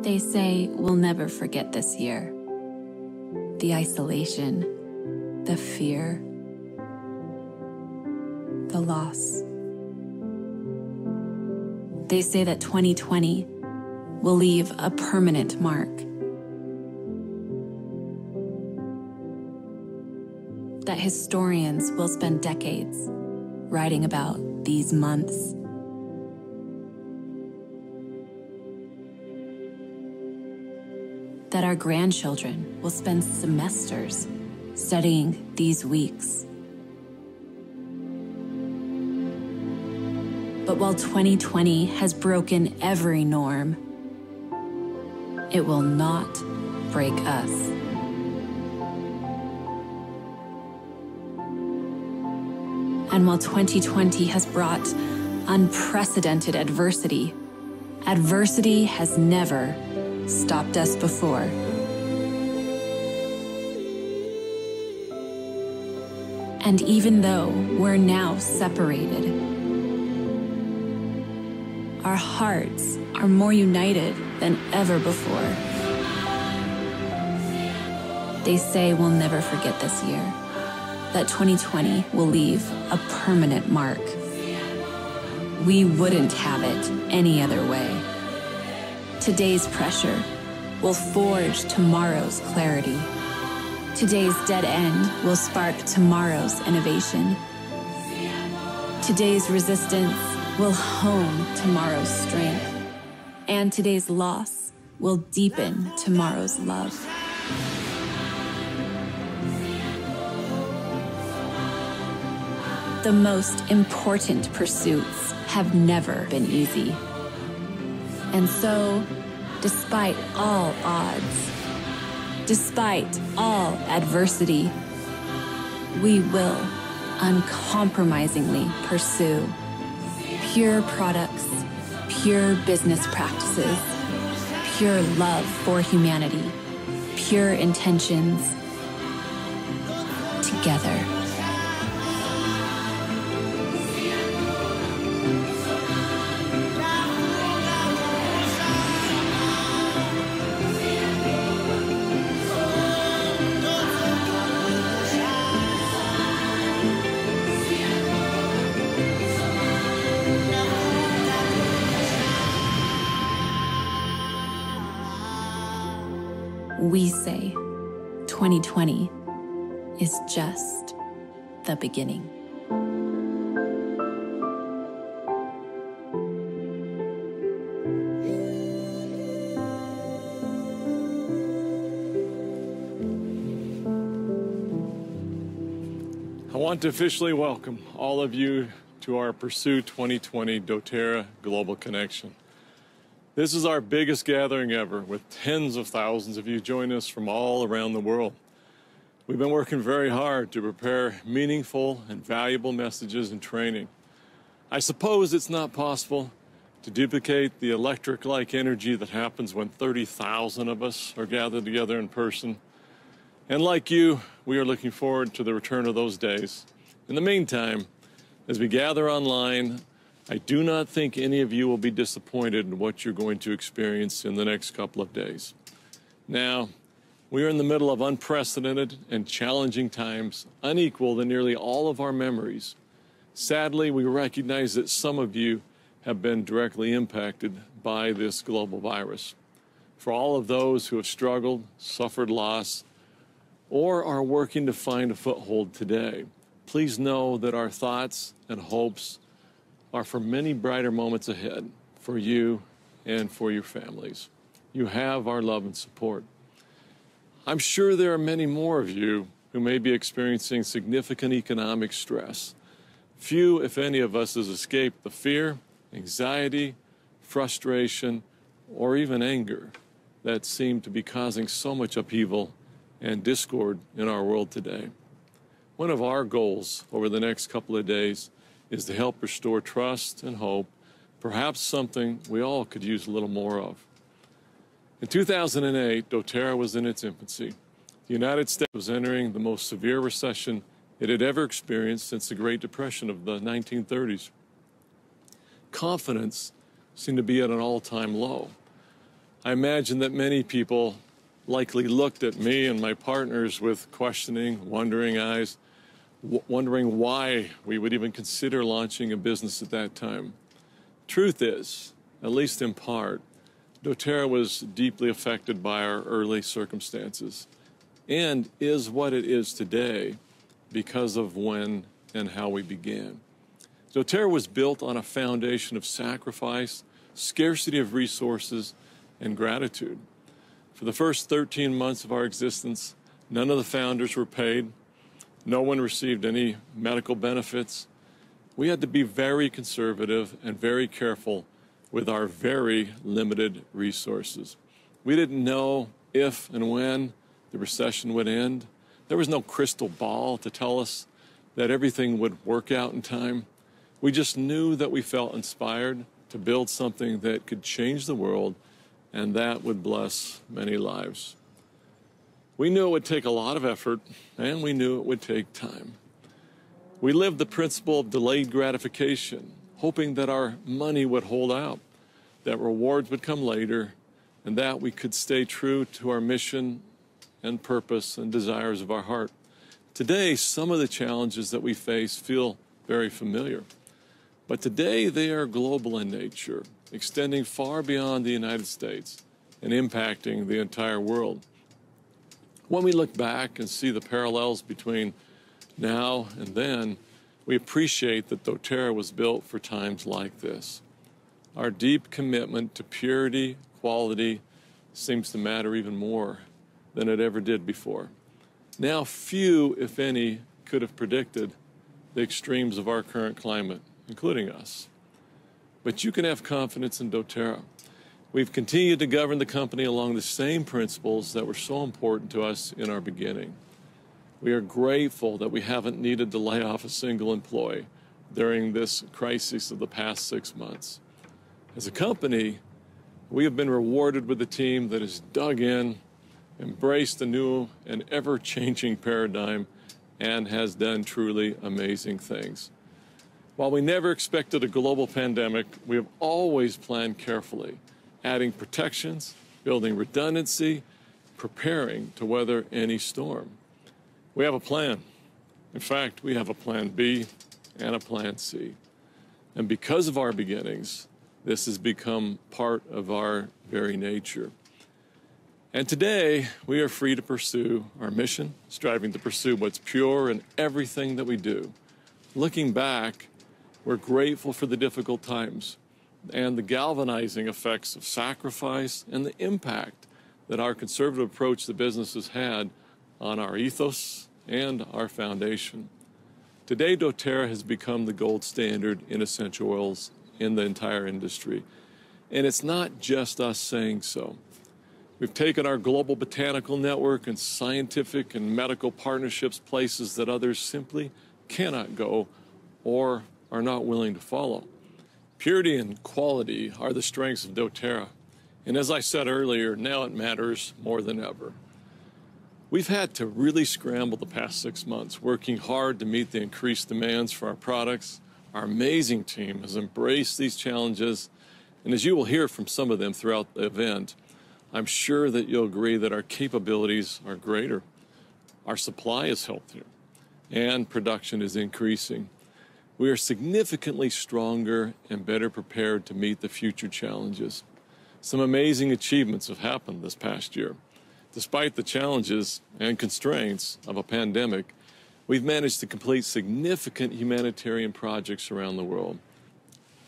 They say we'll never forget this year. The isolation, the fear, the loss. They say that 2020 will leave a permanent mark. That historians will spend decades writing about these months. That our grandchildren will spend semesters studying these weeks. But while 2020 has broken every norm, it will not break us. And while 2020 has brought unprecedented adversity, adversity has never stopped us before. And even though we're now separated, our hearts are more united than ever before. They say we'll never forget this year, that 2020 will leave a permanent mark. We wouldn't have it any other way. Today's pressure will forge tomorrow's clarity. Today's dead end will spark tomorrow's innovation. Today's resistance will hone tomorrow's strength. And today's loss will deepen tomorrow's love. The most important pursuits have never been easy. And so, despite all odds, despite all adversity, we will uncompromisingly pursue pure products, pure business practices, pure love for humanity, pure intentions, together. We say 2020 is just the beginning. I want to officially welcome all of you to our Pursue 2020 doTERRA Global Connection. This is our biggest gathering ever, with tens of thousands of you joining us from all around the world. We've been working very hard to prepare meaningful and valuable messages and training. I suppose it's not possible to duplicate the electric-like energy that happens when 30,000 of us are gathered together in person. And like you, we are looking forward to the return of those days. In the meantime, as we gather online, I do not think any of you will be disappointed in what you're going to experience in the next couple of days. Now, we are in the middle of unprecedented and challenging times, unequaled in nearly all of our memories. Sadly, we recognize that some of you have been directly impacted by this global virus. For all of those who have struggled, suffered loss, or are working to find a foothold today, please know that our thoughts and hopes are for many brighter moments ahead for you and for your families. You have our love and support. I'm sure there are many more of you who may be experiencing significant economic stress. Few, if any of us, has escaped the fear, anxiety, frustration, or even anger that seem to be causing so much upheaval and discord in our world today. One of our goals over the next couple of days is to help restore trust and hope, perhaps something we all could use a little more of. In 2008, doTERRA was in its infancy. The United States was entering the most severe recession it had ever experienced since the Great Depression of the 1930s. Confidence seemed to be at an all-time low. I imagine that many people likely looked at me and my partners with questioning, wondering eyes, wondering why we would even consider launching a business at that time. Truth is, at least in part, doTERRA was deeply affected by our early circumstances and is what it is today because of when and how we began. doTERRA was built on a foundation of sacrifice, scarcity of resources, and gratitude. For the first 13 months of our existence, none of the founders were paid. No one received any medical benefits. We had to be very conservative and very careful with our very limited resources. We didn't know if and when the recession would end. There was no crystal ball to tell us that everything would work out in time. We just knew that we felt inspired to build something that could change the world and that would bless many lives. We knew it would take a lot of effort, and we knew it would take time. We lived the principle of delayed gratification, hoping that our money would hold out, that rewards would come later, and that we could stay true to our mission and purpose and desires of our heart. Today, some of the challenges that we face feel very familiar, but today they are global in nature, extending far beyond the United States and impacting the entire world. When we look back and see the parallels between now and then, we appreciate that doTERRA was built for times like this. Our deep commitment to purity, quality, seems to matter even more than it ever did before. Now, few, if any, could have predicted the extremes of our current climate, including us. But you can have confidence in doTERRA. We've continued to govern the company along the same principles that were so important to us in our beginning. We are grateful that we haven't needed to lay off a single employee during this crisis of the past 6 months. As a company, we have been rewarded with a team that has dug in, embraced a new and ever-changing paradigm, and has done truly amazing things. While we never expected a global pandemic, we have always planned carefully, adding protections, building redundancy, preparing to weather any storm. We have a plan. In fact, we have a plan B and a plan C. And because of our beginnings, this has become part of our very nature. And today, we are free to pursue our mission, striving to pursue what's pure in everything that we do. Looking back, we're grateful for the difficult times and the galvanizing effects of sacrifice and the impact that our conservative approach to business has had on our ethos and our foundation. Today, doTERRA has become the gold standard in essential oils in the entire industry. And it's not just us saying so. We've taken our global botanical network and scientific and medical partnerships places that others simply cannot go or are not willing to follow. Purity and quality are the strengths of doTERRA. And as I said earlier, now it matters more than ever. We've had to really scramble the past 6 months, working hard to meet the increased demands for our products. Our amazing team has embraced these challenges, and as you will hear from some of them throughout the event, I'm sure that you'll agree that our capabilities are greater, our supply is healthier, and production is increasing. We are significantly stronger and better prepared to meet the future challenges. Some amazing achievements have happened this past year. Despite the challenges and constraints of a pandemic, we've managed to complete significant humanitarian projects around the world.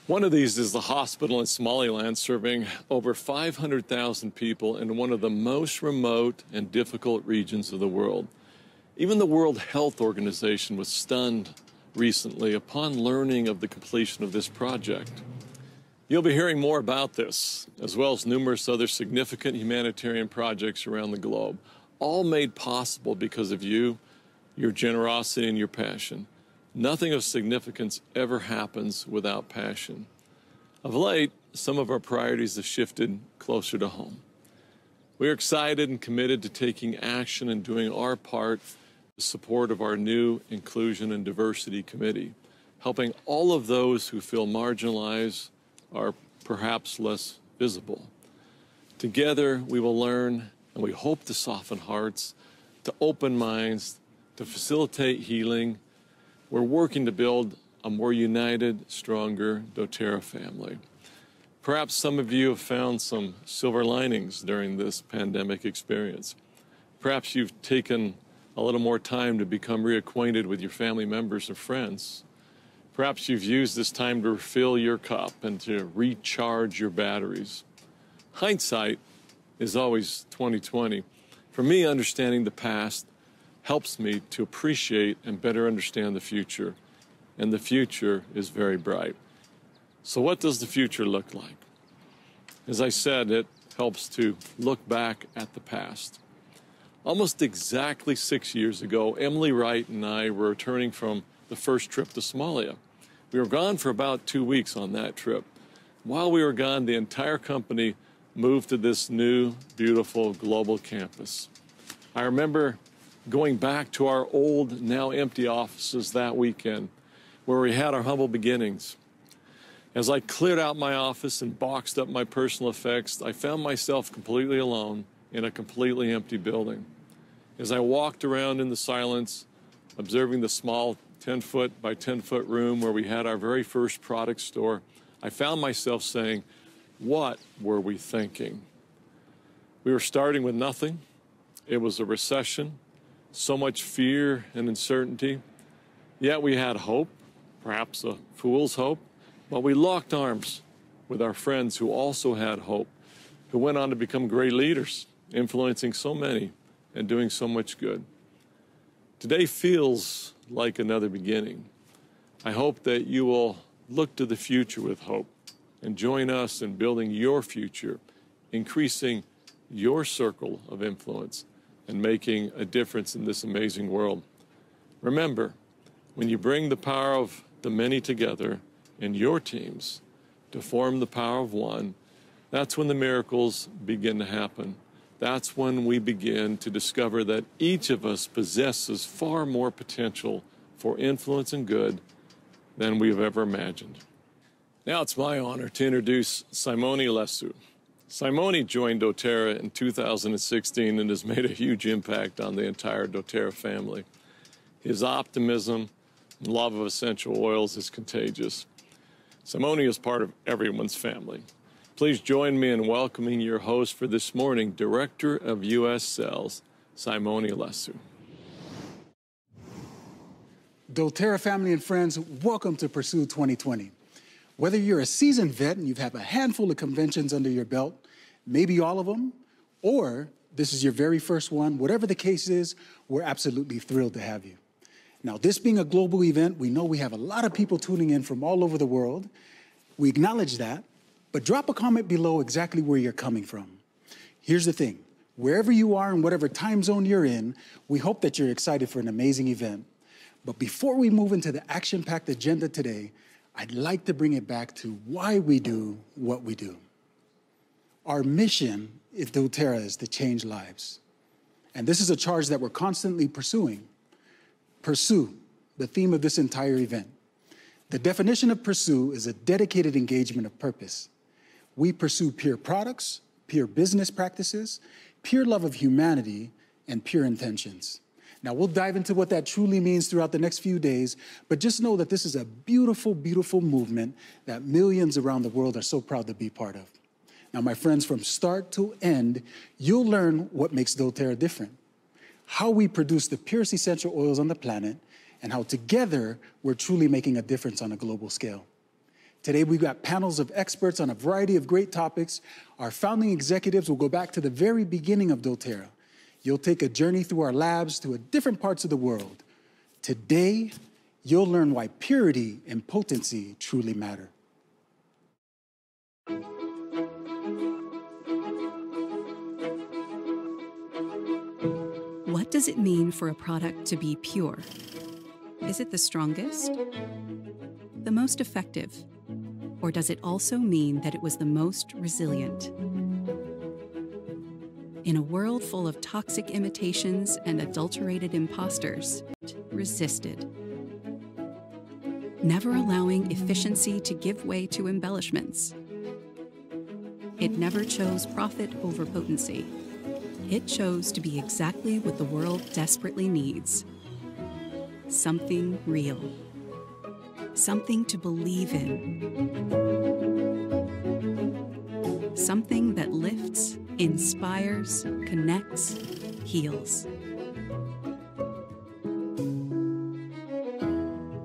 One of these is the hospital in Somaliland, serving over 500,000 people in one of the most remote and difficult regions of the world. Even the World Health Organization was stunned recently upon learning of the completion of this project. You'll be hearing more about this, as well as numerous other significant humanitarian projects around the globe, all made possible because of you, your generosity, and your passion. Nothing of significance ever happens without passion. Of late, some of our priorities have shifted closer to home. We are excited and committed to taking action and doing our part in support of our new Inclusion and Diversity Committee, helping all of those who feel marginalized are perhaps less visible. Together, we will learn, and we hope to soften hearts, to open minds, to facilitate healing. We're working to build a more united, stronger doTERRA family. Perhaps some of you have found some silver linings during this pandemic experience. Perhaps you've taken a little more time to become reacquainted with your family members and friends. Perhaps you've used this time to refill your cup and to recharge your batteries. Hindsight is always 20/20. For me, understanding the past helps me to appreciate and better understand the future. And the future is very bright. So what does the future look like? As I said, it helps to look back at the past. Almost exactly 6 years ago, Emily Wright and I were returning from the first trip to Somalia. We were gone for about 2 weeks on that trip. While we were gone, the entire company moved to this new, beautiful global campus. I remember going back to our old, now empty offices that weekend, where we had our humble beginnings. As I cleared out my office and boxed up my personal effects, I found myself completely alone in a completely empty building. As I walked around in the silence, observing the small 10-foot by 10-foot room where we had our very first product store, I found myself saying, what were we thinking? We were starting with nothing. It was a recession, so much fear and uncertainty. Yet we had hope, perhaps a fool's hope, but we locked arms with our friends who also had hope, who went on to become great leaders, influencing so many and doing so much good. Today feels like another beginning. I hope that you will look to the future with hope and join us in building your future, increasing your circle of influence, and making a difference in this amazing world. Remember, when you bring the power of the many together in your teams to form the power of one, that's when the miracles begin to happen. That's when we begin to discover that each of us possesses far more potential for influence and good than we've ever imagined. Now it's my honor to introduce Simone Lesu. Simone joined doTERRA in 2016 and has made a huge impact on the entire doTERRA family. His optimism and love of essential oils is contagious. Simone is part of everyone's family. Please join me in welcoming your host for this morning, Director of U.S. Sales, Simone Lesu. doTERRA family and friends, welcome to Pursue 2020. Whether you're a seasoned vet and you've had a handful of conventions under your belt, maybe all of them, or this is your very first one, whatever the case is, we're absolutely thrilled to have you. Now, this being a global event, we know we have a lot of people tuning in from all over the world. We acknowledge that, but drop a comment below exactly where you're coming from. Here's the thing, wherever you are and whatever time zone you're in, we hope that you're excited for an amazing event. But before we move into the action-packed agenda today, I'd like to bring it back to why we do what we do. Our mission at doTERRA is to change lives. And this is a charge that we're constantly pursuing. Pursue, the theme of this entire event. The definition of pursue is a dedicated engagement of purpose. We pursue pure products, pure business practices, pure love of humanity, and pure intentions. Now, we'll dive into what that truly means throughout the next few days, but just know that this is a beautiful, beautiful movement that millions around the world are so proud to be part of. Now, my friends, from start to end, you'll learn what makes doTERRA different, how we produce the purest essential oils on the planet, and how together we're truly making a difference on a global scale. Today, we've got panels of experts on a variety of great topics. Our founding executives will go back to the very beginning of doTERRA. You'll take a journey through our labs to different parts of the world. Today, you'll learn why purity and potency truly matter. What does it mean for a product to be pure? Is it the strongest? The most effective? Or does it also mean that it was the most resilient? In a world full of toxic imitations and adulterated imposters, it resisted, never allowing efficiency to give way to embellishments. It never chose profit over potency. It chose to be exactly what the world desperately needs. Something real. Something to believe in. Something that lifts, inspires, connects, heals.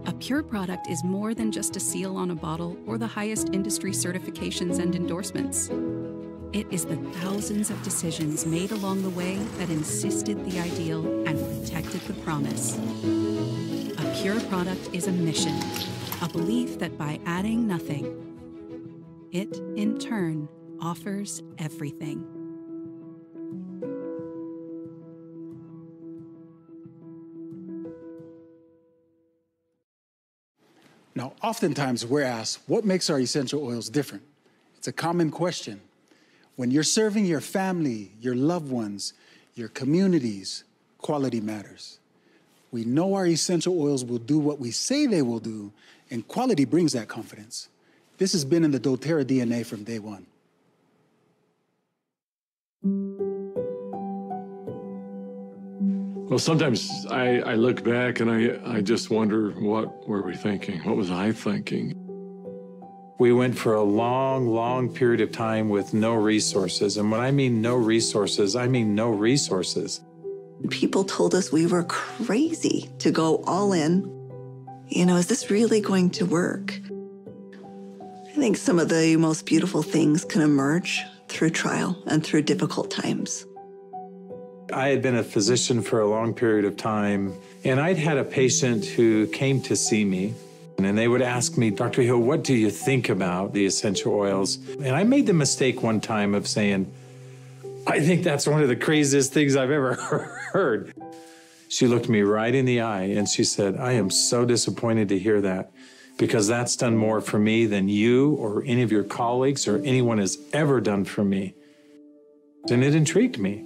A pure product is more than just a seal on a bottle or the highest industry certifications and endorsements. It is the thousands of decisions made along the way that insisted the ideal and protected the promise. A pure product is a mission, a belief that by adding nothing, it, in turn, offers everything. Now, oftentimes we're asked, what makes our essential oils different? It's a common question. When you're serving your family, your loved ones, your communities, quality matters. We know our essential oils will do what we say they will do, and quality brings that confidence. This has been in the doTERRA DNA from day one. Well, sometimes I look back and I just wonder, what were we thinking? What was I thinking? We went for a long, long period of time with no resources. And when I mean no resources, I mean no resources. People told us we were crazy to go all in. You know, is this really going to work? I think some of the most beautiful things can emerge through trial and through difficult times. I had been a physician for a long period of time, and I'd had a patient who came to see me. And they would ask me, Dr. Hill, what do you think about the essential oils? And I made the mistake one time of saying, I think that's one of the craziest things I've ever heard. She looked me right in the eye and she said, I am so disappointed to hear that, because that's done more for me than you or any of your colleagues or anyone has ever done for me. And it intrigued me.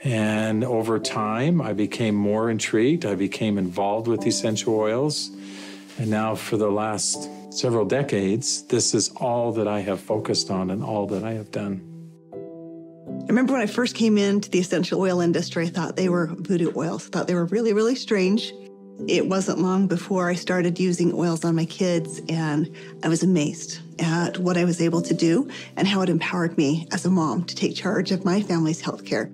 And over time, I became more intrigued. I became involved with essential oils. And now for the last several decades, this is all that I have focused on and all that I have done. I remember when I first came into the essential oil industry, I thought they were voodoo oils. I thought they were really, really strange. It wasn't long before I started using oils on my kids, and I was amazed at what I was able to do and how it empowered me as a mom to take charge of my family's healthcare.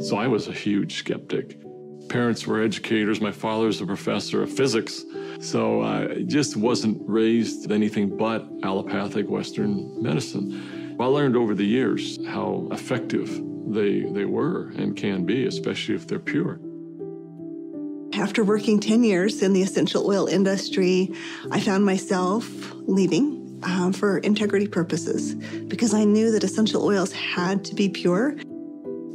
So I was a huge skeptic. Parents were educators. My father's a professor of physics. So I just wasn't raised with anything but allopathic Western medicine. I learned over the years how effective they were and can be, especially if they're pure. After working 10 years in the essential oil industry, I found myself leaving for integrity purposes because I knew that essential oils had to be pure.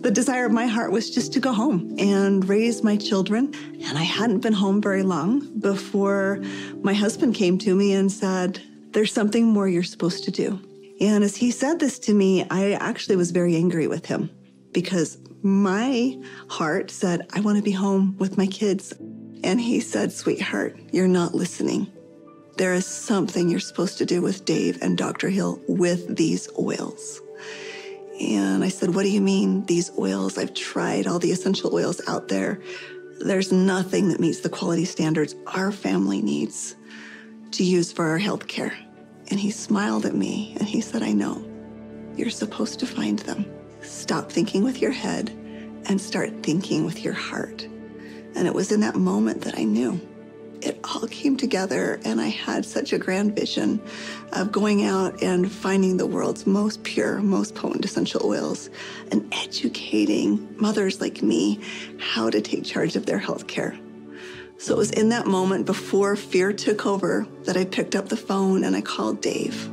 The desire of my heart was just to go home and raise my children. And I hadn't been home very long before my husband came to me and said, there's something more you're supposed to do. And as he said this to me, I actually was very angry with him because my heart said, I want to be home with my kids. And he said, sweetheart, you're not listening. There is something you're supposed to do with Dave and Dr. Hill with these oils. And I said, what do you mean, these oils? I've tried all the essential oils out there. There's nothing that meets the quality standards our family needs to use for our health care. And he smiled at me and he said, I know. You're supposed to find them. Stop thinking with your head and start thinking with your heart. And it was in that moment that I knew. It all came together, and I had such a grand vision of going out and finding the world's most pure, most potent essential oils and educating mothers like me how to take charge of their health care. So it was in that moment before fear took over that I picked up the phone and I called Dave.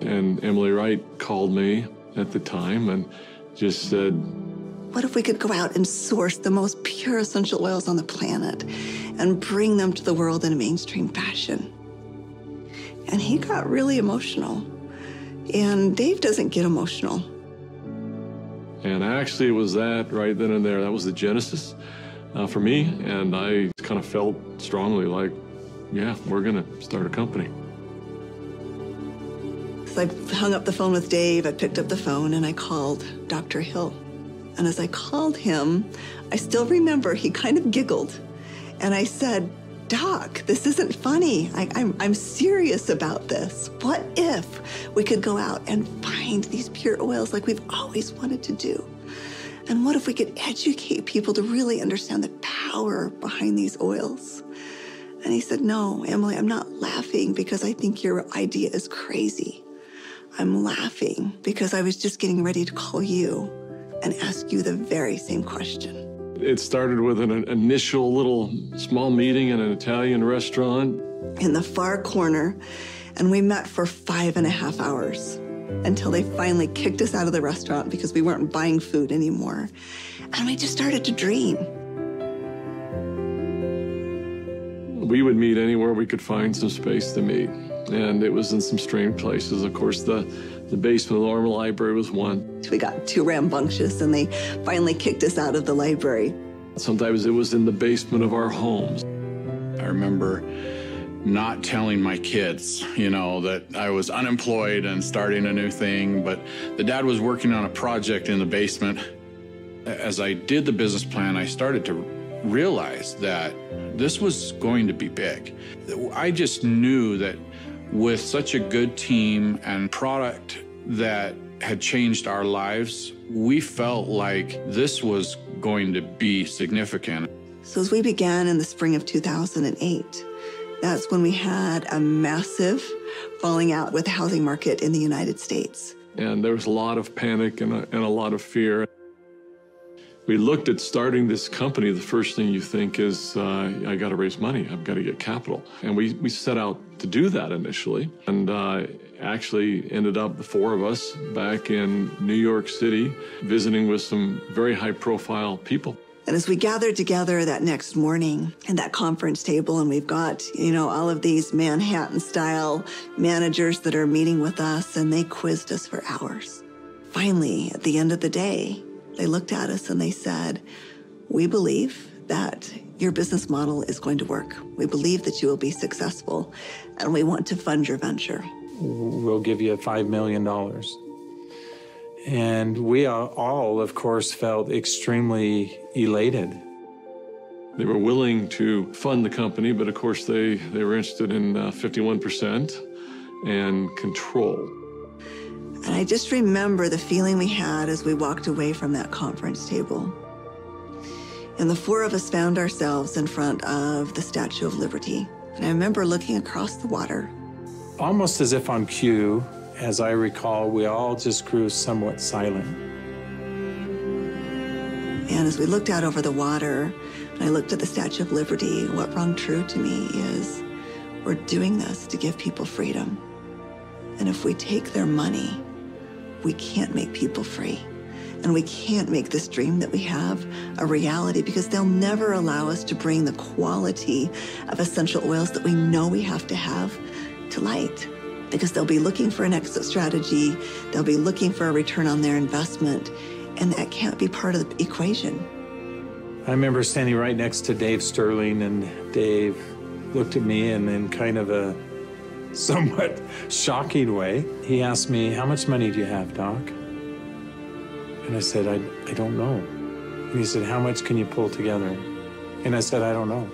And Emily Wright called me at the time and just said, what if we could go out and source the most pure essential oils on the planet and bring them to the world in a mainstream fashion? And he got really emotional. And Dave doesn't get emotional. And actually it was that right then and there. That was the genesis for me. And I kind of felt strongly like, yeah, we're going to start a company. So I hung up the phone with Dave, I picked up the phone, and I called Dr. Hill. And as I called him, I still remember he kind of giggled. And I said, Doc, this isn't funny. I'm serious about this. What if we could go out and find these pure oils like we've always wanted to do? And what if we could educate people to really understand the power behind these oils? And he said, no, Emily, I'm not laughing because I think your idea is crazy. I'm laughing because I was just getting ready to call you and ask you the very same question. It started with an initial little small meeting in an Italian restaurant. In the far corner, and we met for 5.5 hours until they finally kicked us out of the restaurant because we weren't buying food anymore. And we just started to dream. We would meet anywhere we could find some space to meet. And it was in some strange places. Of course, the basement of the Normal Library was one. We got too rambunctious and they finally kicked us out of the library. Sometimes it was in the basement of our homes. I remember not telling my kids, that I was unemployed and starting a new thing, but the dad was working on a project in the basement. As I did the business plan, I started to realize that this was going to be big. I just knew that with such a good team and product that had changed our lives, we felt like this was going to be significant. So as we began in the spring of 2008, that's when we had a massive falling out with the housing market in the United States. And there was a lot of panic and a lot of fear. We looked at starting this company. The first thing you think is, I got to raise money. I've got to get capital. And we set out to do that initially. And actually ended up, the four of us, back in New York City, visiting with some very high-profile people. And as we gathered together that next morning at that conference table, and we've got, all of these Manhattan-style managers that are meeting with us, and they quizzed us for hours. Finally, at the end of the day, they looked at us and they said, we believe that your business model is going to work. We believe that you will be successful, and we want to fund your venture. We'll give you $5 million. And we all, of course, felt extremely elated. They were willing to fund the company, but of course they were interested in 51% and control. And I just remember the feeling we had as we walked away from that conference table. And the four of us found ourselves in front of the Statue of Liberty. And I remember looking across the water. Almost as if on cue, as I recall, we all just grew somewhat silent. And as we looked out over the water, and I looked at the Statue of Liberty, what rung true to me is we're doing this to give people freedom. And if we take their money, we can't make people free. And we can't make this dream that we have a reality because they'll never allow us to bring the quality of essential oils that we know we have to have to light. Because they'll be looking for an exit strategy, they'll be looking for a return on their investment, and that can't be part of the equation. I remember standing right next to Dave Sterling, and Dave looked at me and in kind of a somewhat shocking way, he asked me, how much money do you have, Doc? And I said, I don't know. And he said, how much can you pull together? And I said, I don't know.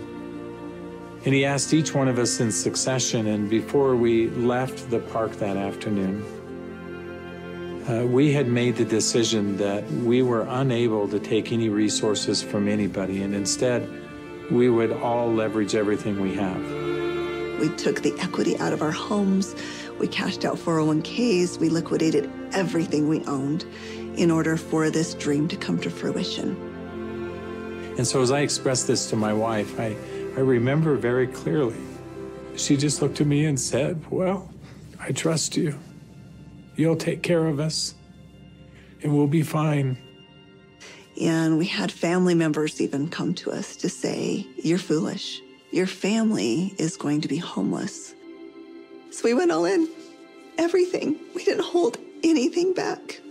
And he asked each one of us in succession, and before we left the park that afternoon, we had made the decision that we were unable to take any resources from anybody, and instead, we would all leverage everything we have. We took the equity out of our homes, we cashed out 401ks, we liquidated everything we owned in order for this dream to come to fruition. And so as I expressed this to my wife, I remember very clearly, she just looked at me and said, well, I trust you. You'll take care of us, and we'll be fine. And we had family members even come to us to say, you're foolish. Your family is going to be homeless. So we went all in, everything. We didn't hold anything back.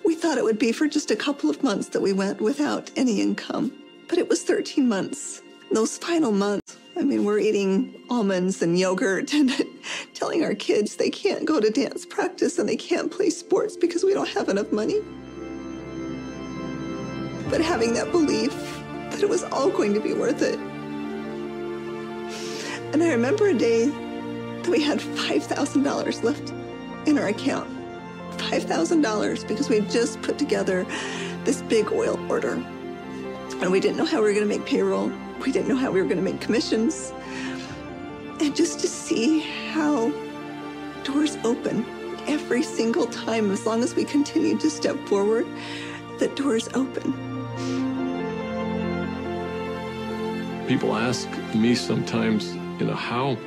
We thought it would be for just a couple of months that we went without any income, but it was 13 months. Those final months, we're eating almonds and yogurt and telling our kids they can't go to dance practice and they can't play sports because we don't have enough money. But having that belief that it was all going to be worth it. And I remember a day that we had $5,000 left in our account. $5,000 because we had just put together this big oil order. And we didn't know how we were going to make payroll. We didn't know how we were going to make commissions. And just to see how doors open every single time, as long as we continued to step forward, that doors open. People ask me sometimes, how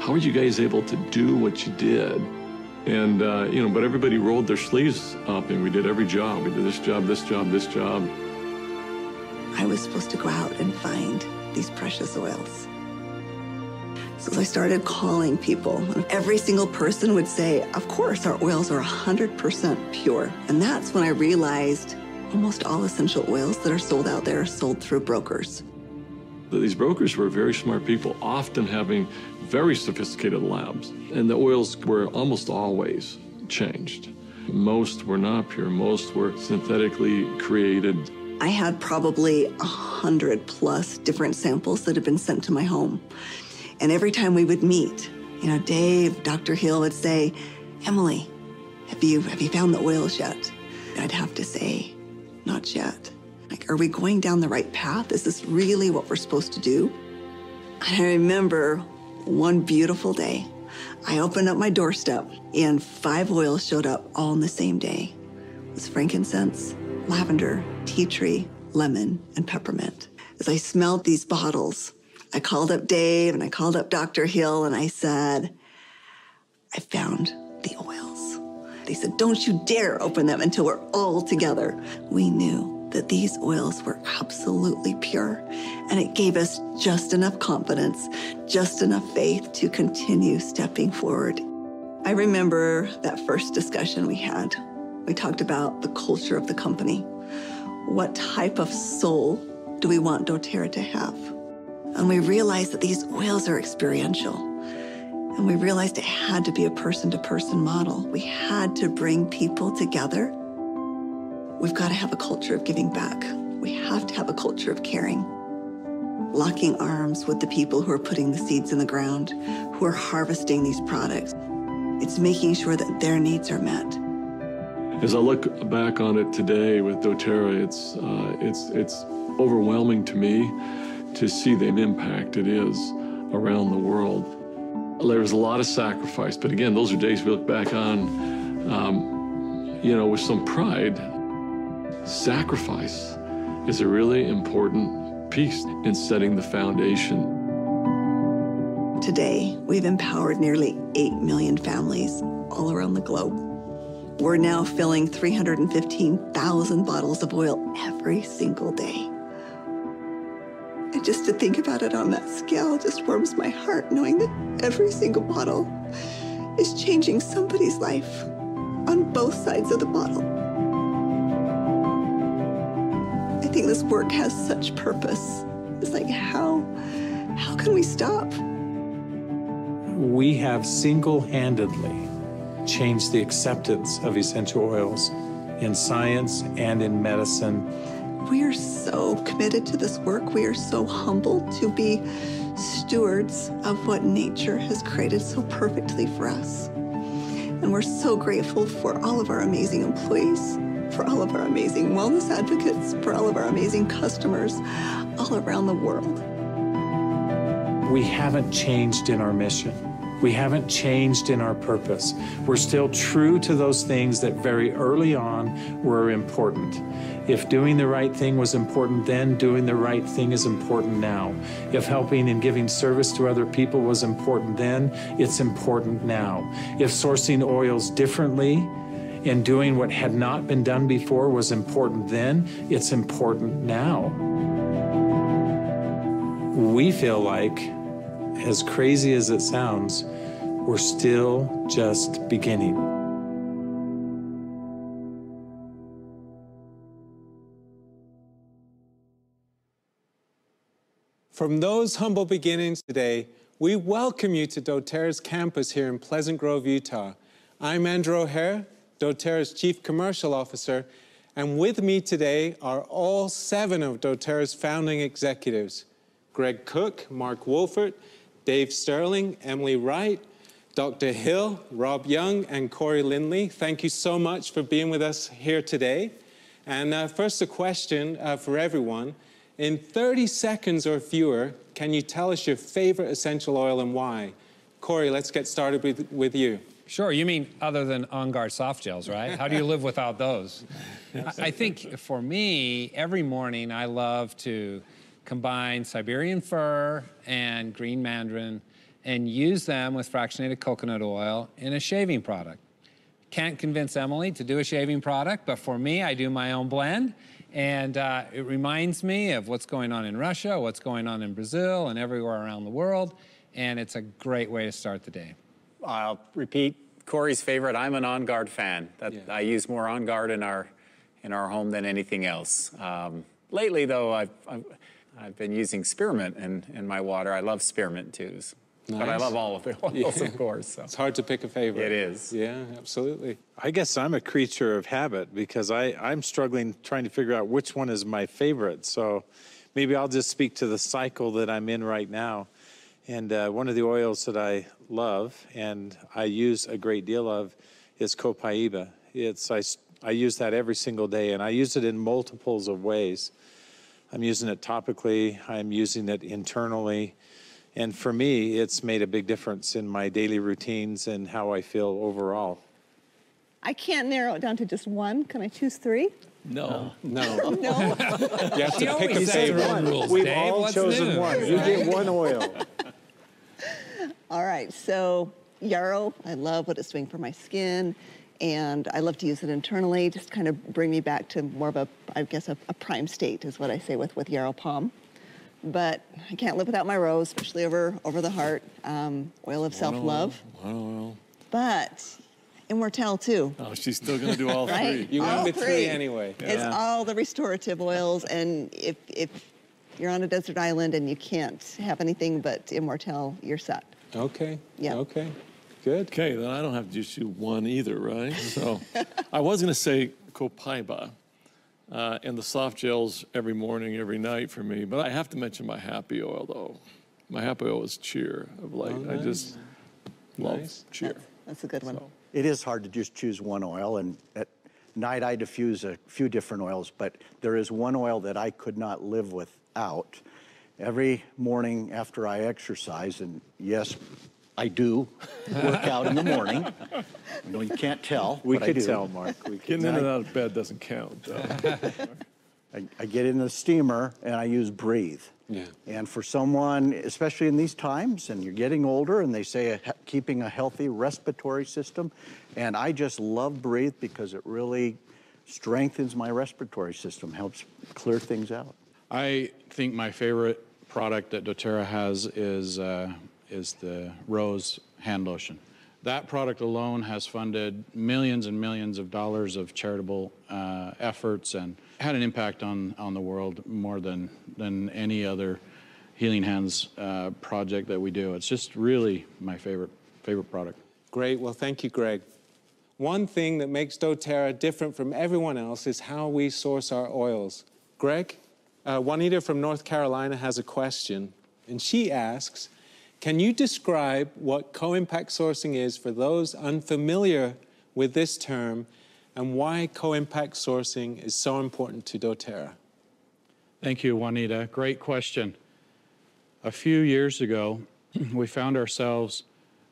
are you guys able to do what you did? And, but everybody rolled their sleeves up and we did every job. We did this job, this job, this job. I was supposed to go out and find these precious oils. So I started calling people, and every single person would say, of course, our oils are 100% pure. And that's when I realized almost all essential oils that are sold out there are sold through brokers. These brokers were very smart people, often having very sophisticated labs. And the oils were almost always changed. Most were not pure, most were synthetically created. I had probably 100+ different samples that had been sent to my home. And every time we would meet, Dave, Dr. Hill would say, Emily, have you found the oils yet? And I'd have to say, not yet. Like, are we going down the right path? Is this really what we're supposed to do? And I remember one beautiful day, I opened up my doorstep and 5 oils showed up all in the same day. It was frankincense, lavender, tea tree, lemon, and peppermint. As I smelled these bottles, I called up Dave and I called up Dr. Hill and I said, I found the oils. They said, don't you dare open them until we're all together. We knew that these oils were absolutely pure, and it gave us just enough confidence, just enough faith to continue stepping forward. I remember that first discussion we had. We talked about the culture of the company. What type of soul do we want doTERRA to have? And we realized that these oils are experiential. And we realized it had to be a person-to-person model. We had to bring people together. We've got to have a culture of giving back. We have to have a culture of caring. Locking arms with the people who are putting the seeds in the ground, who are harvesting these products. It's making sure that their needs are met. As I look back on it today with doTERRA, it's overwhelming to me to see the impact it is around the world. There's a lot of sacrifice, but again, those are days we look back on, with some pride. Sacrifice is a really important piece in setting the foundation. Today, we've empowered nearly 8 million families all around the globe. We're now filling 315,000 bottles of oil every single day. And just to think about it on that scale just warms my heart, knowing that every single bottle is changing somebody's life on both sides of the bottle. I think this work has such purpose. It's like, how can we stop? We have single-handedly changed the acceptance of essential oils in science and in medicine. We are so committed to this work. We are so humbled to be stewards of what nature has created so perfectly for us. And we're so grateful for all of our amazing employees, for all of our amazing wellness advocates, for all of our amazing customers all around the world. We haven't changed in our mission. We haven't changed in our purpose. We're still true to those things that very early on were important. If doing the right thing was important then, doing the right thing is important now. If helping and giving service to other people was important then, it's important now. If sourcing oils differently and doing what had not been done before was important then, it's important now. We feel like, as crazy as it sounds, we're still just beginning. From those humble beginnings today, We welcome you to doTERRA's campus here in Pleasant Grove, Utah. I'm Andrew O'Hare, doTERRA's Chief Commercial Officer, and with me today are all 7 of doTERRA's founding executives: Greg Cook, Mark Wolfert, Dave Sterling, Emily Wright, Dr. Hill, Rob Young, and Corey Lindley. Thank you so much for being with us here today. And first, a question for everyone. In 30 seconds or fewer, can you tell us your favorite essential oil and why? Corey, let's get started with you. Sure. You mean other than On Guard soft gels, right? How do you live without those? I think for me, every morning I love to combine Siberian fir and green mandarin and use them with fractionated coconut oil in a shaving product. Can't convince Emily to do a shaving product, but for me, I do my own blend. And it reminds me of what's going on in Russia, what's going on in Brazil, and everywhere around the world. And it's a great way to start the day. I'll repeat Corey's favorite. I'm an On Guard fan. I use more On Guard in our home than anything else. Lately, though, I've been using spearmint in my water. I love spearmint too. Nice. But I love all of the oils, of course. So. It's hard to pick a favorite. It is. Yeah, absolutely. I guess I'm a creature of habit because I'm struggling trying to figure out which one is my favorite. So maybe I'll just speak to the cycle that I'm in right now. And one of the oils that I love and I use a great deal of is copaiba. I use that every single day, and I use it in multiples of ways. I'm using it topically. I'm using it internally. And for me, it's made a big difference in my daily routines and how I feel overall. I can't narrow it down to just one. Can I choose 3? No. No. No. You have to pick a always sets her own favorite. rules, We've Dave. all What's chosen new? one. You get one oil. All right, so yarrow, I love what it's doing for my skin, and I love to use it internally, just kind of bring me back to more of I guess, a prime state is what I say with yarrow palm. But I can't live without my rose, especially over the heart, oil of self-love. Oil. But Immortelle too. Oh, she's still going to do all Right? 3. You All went with 3 3. anyway. It's all the restorative oils, and if you're on a desert island and you can't have anything but Immortelle, you're set. Okay. Yeah. Okay. Good. Okay, then I don't have to just do one either, right? So I was going to say copaiba and the soft gels every morning, every night for me, but I have to mention my happy oil, though. My happy oil is cheer of late. Oh, nice. I just love cheer. That's a good one. So. It is hard to just choose one oil, and at night I diffuse a few different oils, but there is one oil that I could not live without. Every morning after I exercise, and yes, I do work out in the morning. I know you can't tell, We but I could do. tell, Mark. Getting in and out of bed doesn't count, though. I get in the steamer and I use Breathe. Yeah. And for someone, especially in these times, and you're getting older, and they say keeping a healthy respiratory system, and I just love Breathe because it really strengthens my respiratory system, helps clear things out. I think my favorite product that doTERRA has is the Rose hand lotion. That product alone has funded millions and millions of dollars of charitable efforts and had an impact on the world more than any other Healing Hands project that we do. It's just really my favorite product. Great. Well, thank you, Greg. One thing that makes doTERRA different from everyone else is how we source our oils. Greg, Juanita from North Carolina has a question, and she asks, can you describe what co-impact sourcing is for those unfamiliar with this term, and why co-impact sourcing is so important to doTERRA? Thank you, Juanita. Great question. A few years ago, we found ourselves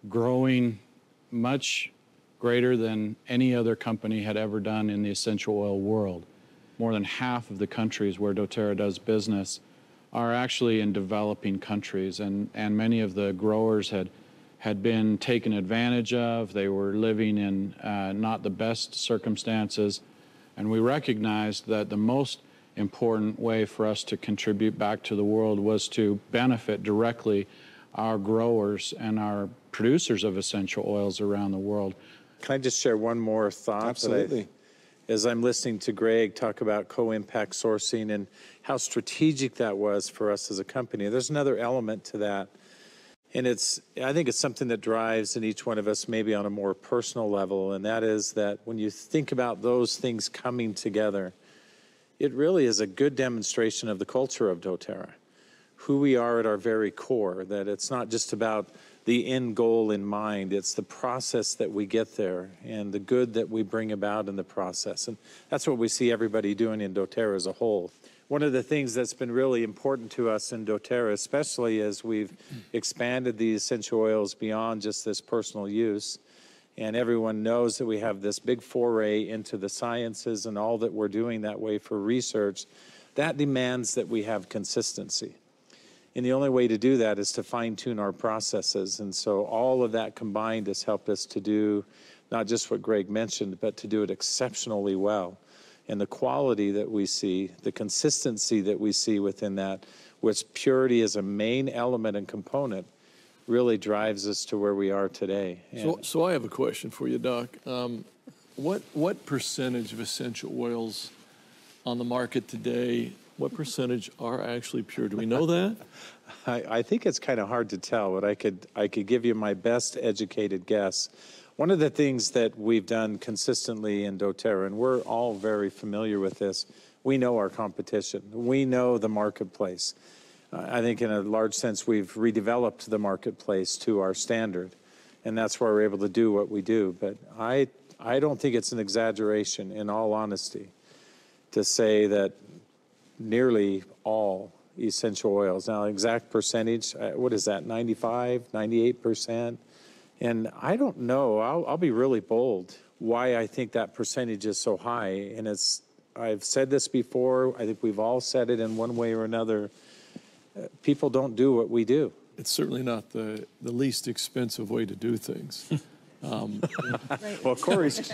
growing much greater than any other company had ever done in the essential oil world. More than half of the countries where doTERRA does business are actually in developing countries, and many of the growers had been taken advantage of. They were living in not the best circumstances, and we recognized that the most important way for us to contribute back to the world was to benefit directly our growers and our producers of essential oils around the world. Can I just share one more thought? Absolutely. As I'm listening to Greg talk about co-impact sourcing and how strategic that was for us as a company, there's another element to that. And I think it's something that drives in each one of us maybe on a more personal level, and that is that when you think about those things coming together, it really is a good demonstration of the culture of doTERRA, who we are at our very core, that it's not just about the end goal in mind, it's the process that we get there and the good that we bring about in the process. And that's what we see everybody doing in doTERRA as a whole. One of the things that's been really important to us in doTERRA, especially as we've expanded the essential oils beyond just this personal use, and everyone knows that we have this big foray into the sciences and all that we're doing that way for research, that demands that we have consistency. And the only way to do that is to fine-tune our processes. And so all of that combined has helped us to do not just what Greg mentioned, but to do it exceptionally well. And the quality that we see, the consistency that we see within that, which purity is a main element and component, really drives us to where we are today. So I have a question for you, Doc. What percentage of essential oils on the market today, what percentage are actually pure? Do we know that? I think it's kind of hard to tell, but I could give you my best educated guess. One of the things that we've done consistently in doTERRA, and we're all very familiar with this, we know our competition. We know the marketplace. I think in a large sense, we've redeveloped the marketplace to our standard, and that's why we're able to do what we do. But I don't think it's an exaggeration, in all honesty, to say that nearly all essential oils, now exact percentage, what is that, 95, 98%? And I don't know, I'll be really bold, why I think that percentage is so high. And I've said this before, I think we've all said it in one way or another, people don't do what we do. It's certainly not the least expensive way to do things. Well, Corey's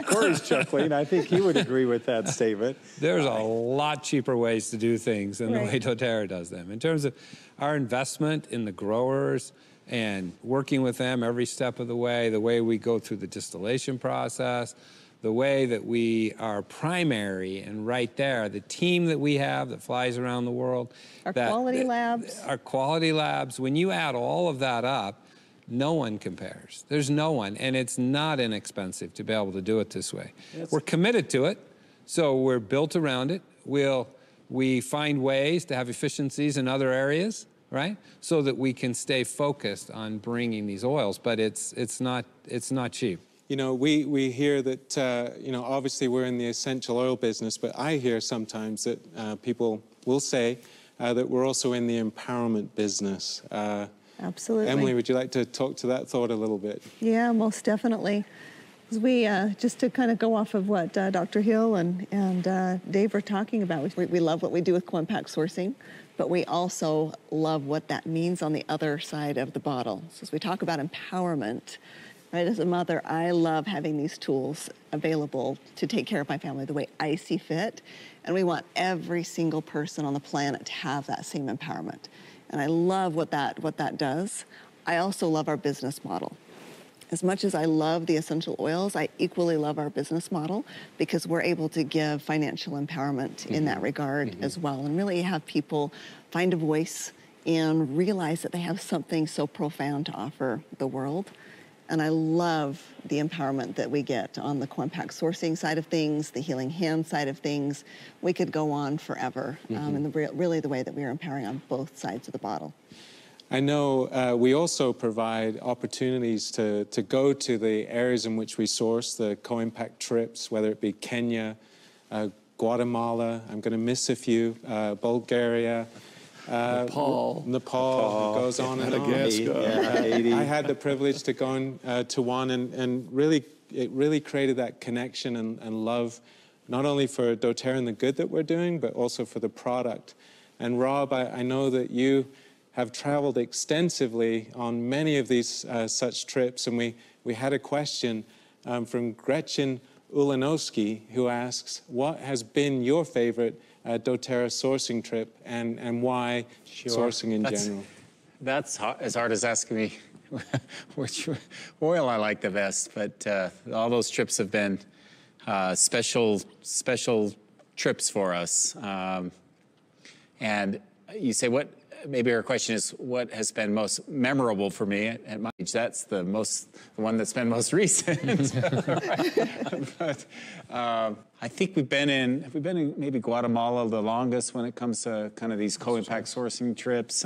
chuckling. I think he would agree with that statement. There's a lot cheaper ways to do things than the way doTERRA does them. In terms of our investment in the growers and working with them every step of the way we go through the distillation process, the way that we are primary and right there, the team that we have that flies around the world. Our quality labs. Our quality labs, when you add all of that up, no one compares. There's no one, and it's not inexpensive to be able to do it this way. We're committed to it, so we're built around it. We find ways to have efficiencies in other areas, right? So that we can stay focused on bringing these oils, but it's not cheap. You know, we hear that, you know, obviously we're in the essential oil business, but I hear sometimes that people will say that we're also in the empowerment business. Absolutely. Emily, would you like to talk to that thought a little bit? Yeah, most definitely. We, just to kind of go off of what Dr. Hill and Dave were talking about, we love what we do with co-impact sourcing, but we also love what that means on the other side of the bottle. So as we talk about empowerment, right, as a mother, I love having these tools available to take care of my family the way I see fit, and we want every single person on the planet to have that same empowerment. And I love what that does. I also love our business model. As much as I love the essential oils, I equally love our business model because we're able to give financial empowerment in that regard as well, and really have people find a voice and realize that they have something so profound to offer the world. And I love the empowerment that we get on the co-impact sourcing side of things, the healing hand side of things. We could go on forever, and really the way that we are empowering on both sides of the bottle. I know we also provide opportunities to go to the areas in which we source the co-impact trips, whether it be Kenya, Guatemala, I'm going to miss a few, Bulgaria, Nepal, it goes on and on. I had the privilege to go to one, and really, it really created that connection and love, not only for doTERRA and the good that we're doing, but also for the product. And Rob, I know that you have traveled extensively on many of these such trips, and we had a question from Gretchen Ulanowski, who asks, what has been your favorite doTERRA sourcing trip, and why sourcing in general? That's as hard as asking me which oil I like the best, but all those trips have been special trips for us. And you say, what maybe our question is, what has been most memorable for me at my age? That's the one that's been most recent. But I think we've been in maybe Guatemala the longest when it comes to kind of these co-impact sourcing trips.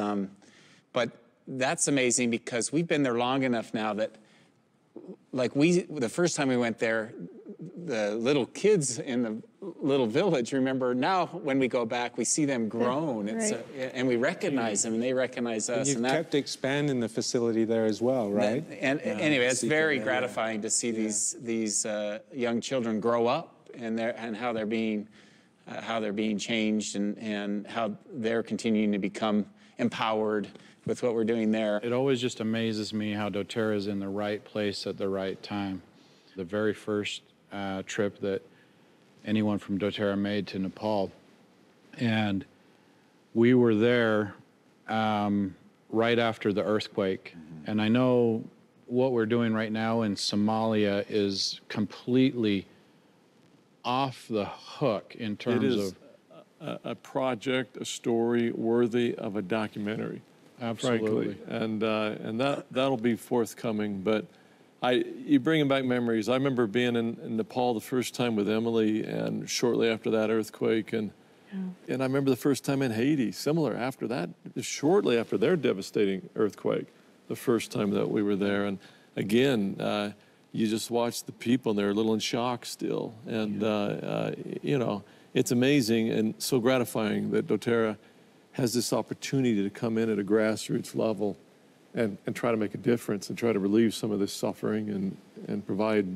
But that's amazing because we've been there long enough now that, like, the first time we went there, the little kids in the little village, remember, now when we go back, we see them grown. And we recognize them, and they recognize us. And you've kept expanding the facility there as well, right? Anyway, it's very gratifying to see these young children grow up and how they're being changed and how they're continuing to become empowered with what we're doing there. It always just amazes me how doTERRA is in the right place at the right time. The very first trip that anyone from doTERRA made to Nepal, and we were there right after the earthquake. And I know what we're doing right now in Somalia is completely off the hook in terms of a project, a story worthy of a documentary. Absolutely. Frankly. And that'll be forthcoming. But you bring back memories. I remember being in Nepal the first time with Emily, and shortly after that earthquake, and I remember the first time in Haiti, similar after that, shortly after their devastating earthquake, the first time that we were there. And again, you just watch the people, and they're a little in shock still. And, you know, it's amazing and so gratifying that doTERRA has this opportunity to come in at a grassroots level and try to make a difference and try to relieve some of this suffering and provide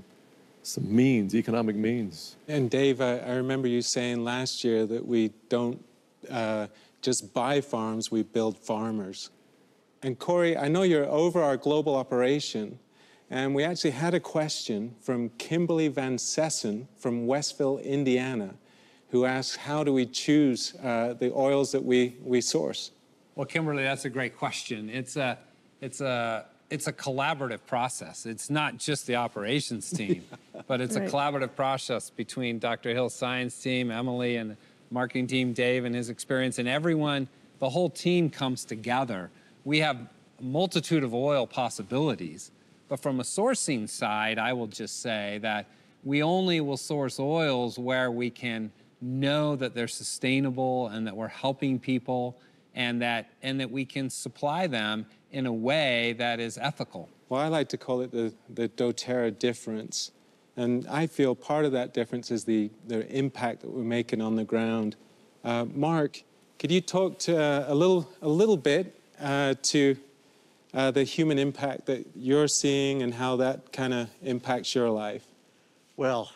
some means, economic means. And Dave, I remember you saying last year that we don't just buy farms, we build farmers. And Corey, I know you're over our global operation, and we actually had a question from Kimberly Van Sessen from Westville, Indiana, who asks, how do we choose the oils that we source? Well, Kimberly, that's a great question. It's a collaborative process. It's not just the operations team, but it's a collaborative process between Dr. Hill's science team, Emily, and the marketing team, Dave, and his experience, and everyone, the whole team comes together. We have a multitude of oil possibilities, but from a sourcing side, I will just say that we only will source oils where we can know that they're sustainable and that we're helping people and that we can supply them in a way that is ethical. Well, I like to call it the doTERRA difference. And I feel part of that difference is the impact that we're making on the ground. Mark, could you talk to a little bit to the human impact that you're seeing and how that kind of impacts your life? Well,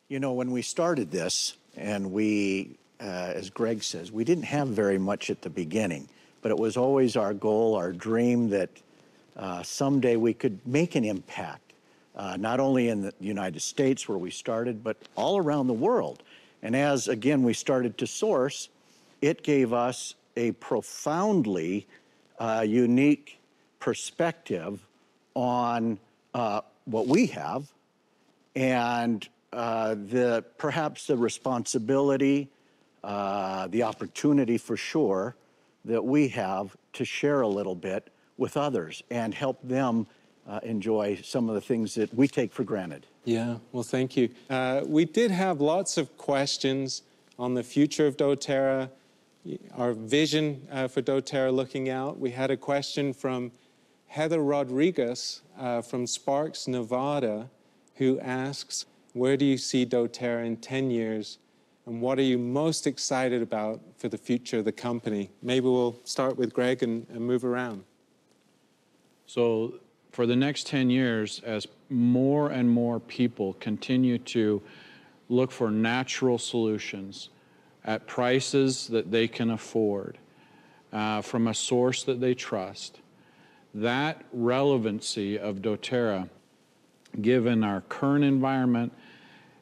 you know, when we started this, and we, as Greg says, we didn't have very much at the beginning, but it was always our goal, our dream that someday we could make an impact, not only in the United States where we started, but all around the world. And as, again, we started to source, it gave us a profoundly unique perspective on what we have and perhaps the responsibility, the opportunity for sure that we have to share a little bit with others and help them enjoy some of the things that we take for granted. Yeah, well, thank you. We did have lots of questions on the future of doTERRA, our vision for doTERRA looking out. We had a question from Heather Rodriguez from Sparks, Nevada, who asks, where do you see doTERRA in 10 years? And what are you most excited about for the future of the company? Maybe we'll start with Greg and move around. So for the next 10 years, as more and more people continue to look for natural solutions at prices that they can afford, from a source that they trust, that relevancy of doTERRA, given our current environment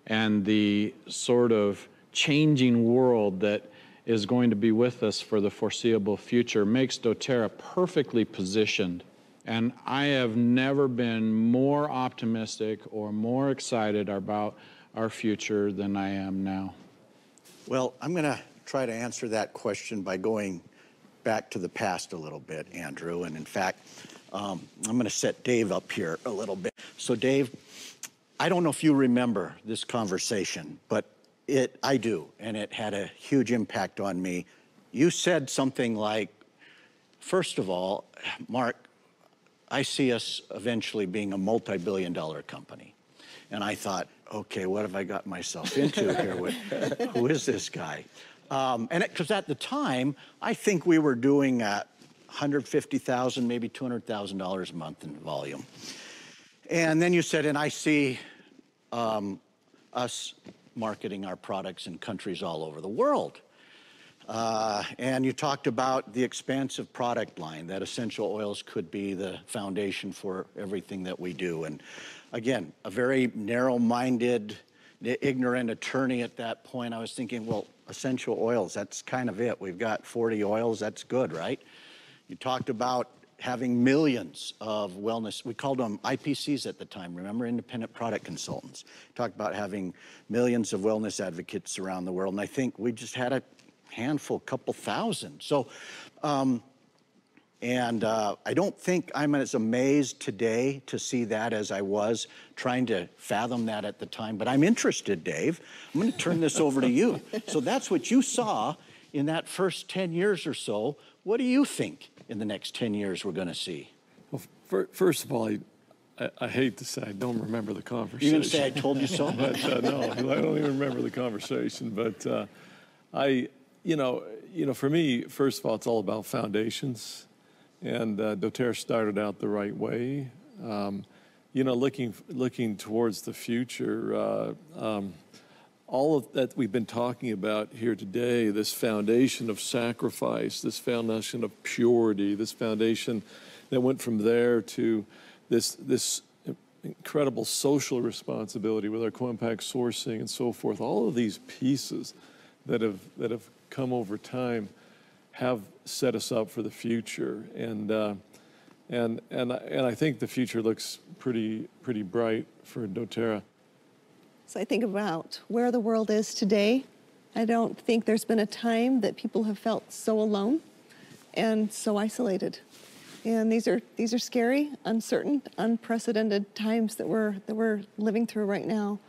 and the sort of changing world that is going to be with us for the foreseeable future, makes doTERRA perfectly positioned. And I have never been more optimistic or more excited about our future than I am now. Well, I'm going to try to answer that question by going back to the past a little bit, Andrew. And in fact, I'm going to set Dave up here a little bit. So Dave, I don't know if you remember this conversation, but I do, and it had a huge impact on me. You said something like, first of all, Mark, I see us eventually being a multi-billion-dollar company. And I thought, okay, what have I got myself into here with, who is this guy? Because at the time, I think we were doing at $150,000, maybe $200,000 a month in volume. And then you said, and I see us marketing our products in countries all over the world. And you talked about the expansive product line, that essential oils could be the foundation for everything that we do. And again, a very narrow-minded, ignorant attorney at that point, I was thinking, well, essential oils, that's kind of it. We've got 40 oils, that's good, right? You talked about having millions of wellness, we called them IPCs at the time, remember, independent product consultants. Talked about having millions of wellness advocates around the world, and I think we just had a handful, couple thousand. So, I don't think I'm as amazed today to see that as I was trying to fathom that at the time, but I'm interested, Dave. I'm going to turn this over to you. So that's what you saw in that first 10 years or so. What do you think in the next 10 years we're going to see? Well, first of all, I hate to say I don't remember the conversation. You're going to say I told you so? But no, I don't even remember the conversation. But for me, first of all, it's all about foundations. And doTERRA started out the right way. Looking towards the future, all of that we've been talking about here today, this foundation of sacrifice, this foundation of purity, this foundation that went from there to this incredible social responsibility with our co-impact sourcing and so forth. All of these pieces that have come over time have set us up for the future, and I think the future looks pretty bright for doTERRA. So I think about where the world is today. I don't think there's been a time that people have felt so alone and so isolated. And these are scary, uncertain, unprecedented times that we're living through right now.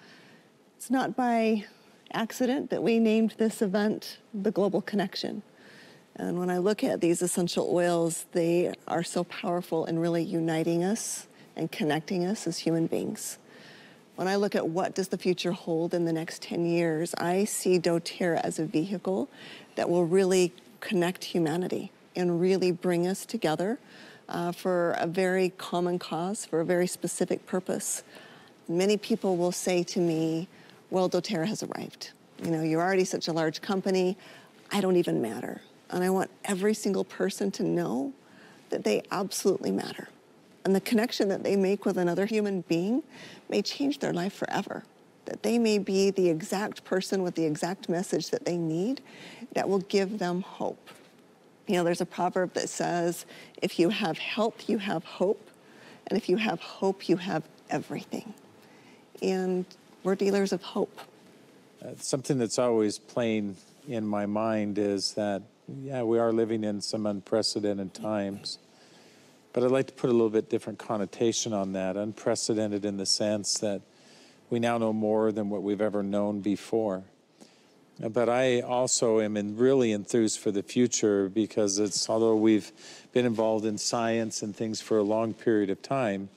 It's not by accident that we named this event the Global Connection. And when I look at these essential oils, they are so powerful in really uniting us and connecting us as human beings. When I look at what does the future hold in the next 10 years, I see doTERRA as a vehicle that will really connect humanity and really bring us together for a very common cause, for a very specific purpose. Many people will say to me, well, doTERRA has arrived. You know, you're already such a large company, I don't even matter. And I want every single person to know that they absolutely matter. And the connection that they make with another human being may change their life forever. That they may be the exact person with the exact message that they need that will give them hope. You know, there's a proverb that says, if you have help, you have hope. And if you have hope, you have everything. And we're dealers of hope. Something that's always playing in my mind is that, yeah, we are living in some unprecedented times. But I'd like to put a little bit different connotation on that. Unprecedented in the sense that we now know more than what we've ever known before. But I also am really enthused for the future because although we've been involved in science and things for a long period of time,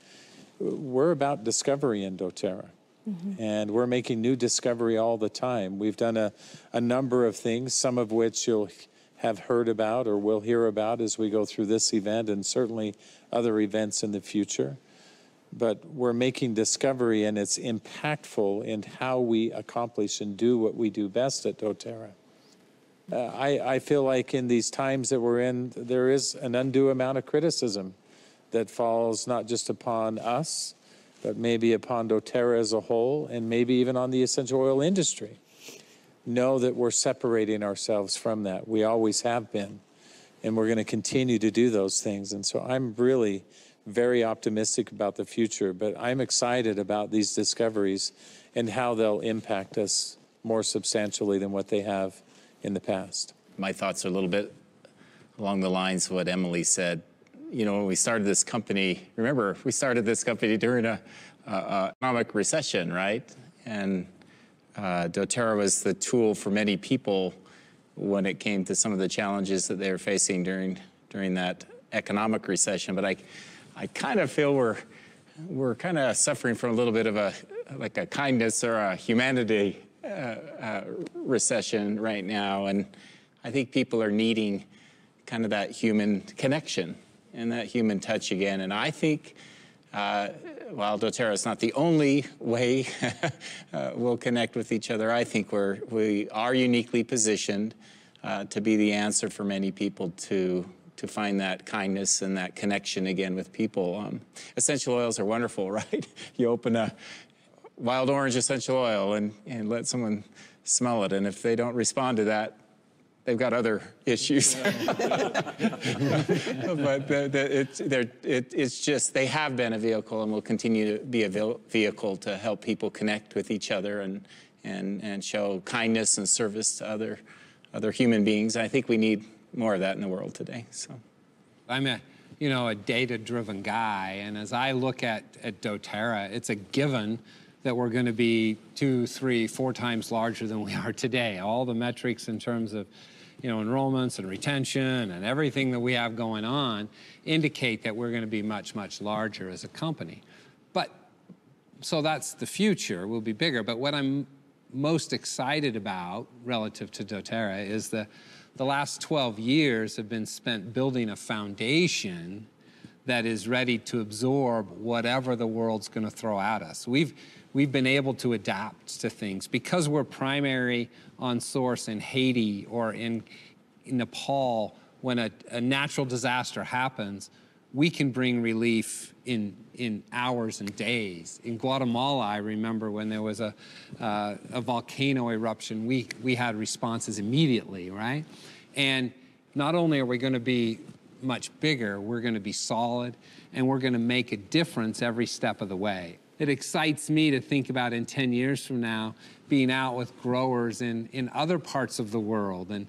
we're about discovery in doTERRA. Mm-hmm. And we're making new discovery all the time. We've done a number of things, some of which you'll have heard about or will hear about as we go through this event and certainly other events in the future. But we're making discovery, and it's impactful in how we accomplish and do what we do best at doTERRA. I feel like in these times that we're in, there is an undue amount of criticism that falls not just upon us, but maybe upon doTERRA as a whole, and maybe even on the essential oil industry. Know that we're separating ourselves from that. We always have been, and we're going to continue to do those things. And so I'm really very optimistic about the future, but I'm excited about these discoveries and how they'll impact us more substantially than what they have in the past. My thoughts are a little bit along the lines of what Emily said. You know, when we started this company, remember, we started this company during a economic recession, right? And doTERRA was the tool for many people when it came to some of the challenges that they were facing during that economic recession. But I kind of feel we're kind of suffering from a little bit of a kindness or a humanity recession right now. And I think people are needing kind of that human connection and that human touch again. And I think, while doTERRA is not the only way we'll connect with each other, I think we are uniquely positioned to be the answer for many people to find that kindness and that connection again with people. Essential oils are wonderful, right? You open a wild orange essential oil and let someone smell it, and if they don't respond to that, they've got other issues. But it's just, they have been a vehicle and will continue to be a vehicle to help people connect with each other and show kindness and service to other human beings. I think we need more of that in the world today. So, I'm a data-driven guy, and as I look at doTERRA, it's a given that we're going to be 2, 3, 4 times larger than we are today. All the metrics in terms of, enrollments and retention and everything that we have going on indicate that we're going to be much, much larger as a company. But, so that's the future, we'll be bigger. But what I'm most excited about relative to doTERRA is the last 12 years have been spent building a foundation that is ready to absorb whatever the world's going to throw at us. We've been able to adapt to things because we're primary on source in Haiti or in Nepal. When a natural disaster happens, we can bring relief in hours and days. In Guatemala, I remember when there was a volcano eruption, we had responses immediately, right? And not only are we going to be much bigger, we're going to be solid, and we're going to make a difference every step of the way. It excites me to think about in 10 years from now being out with growers in other parts of the world and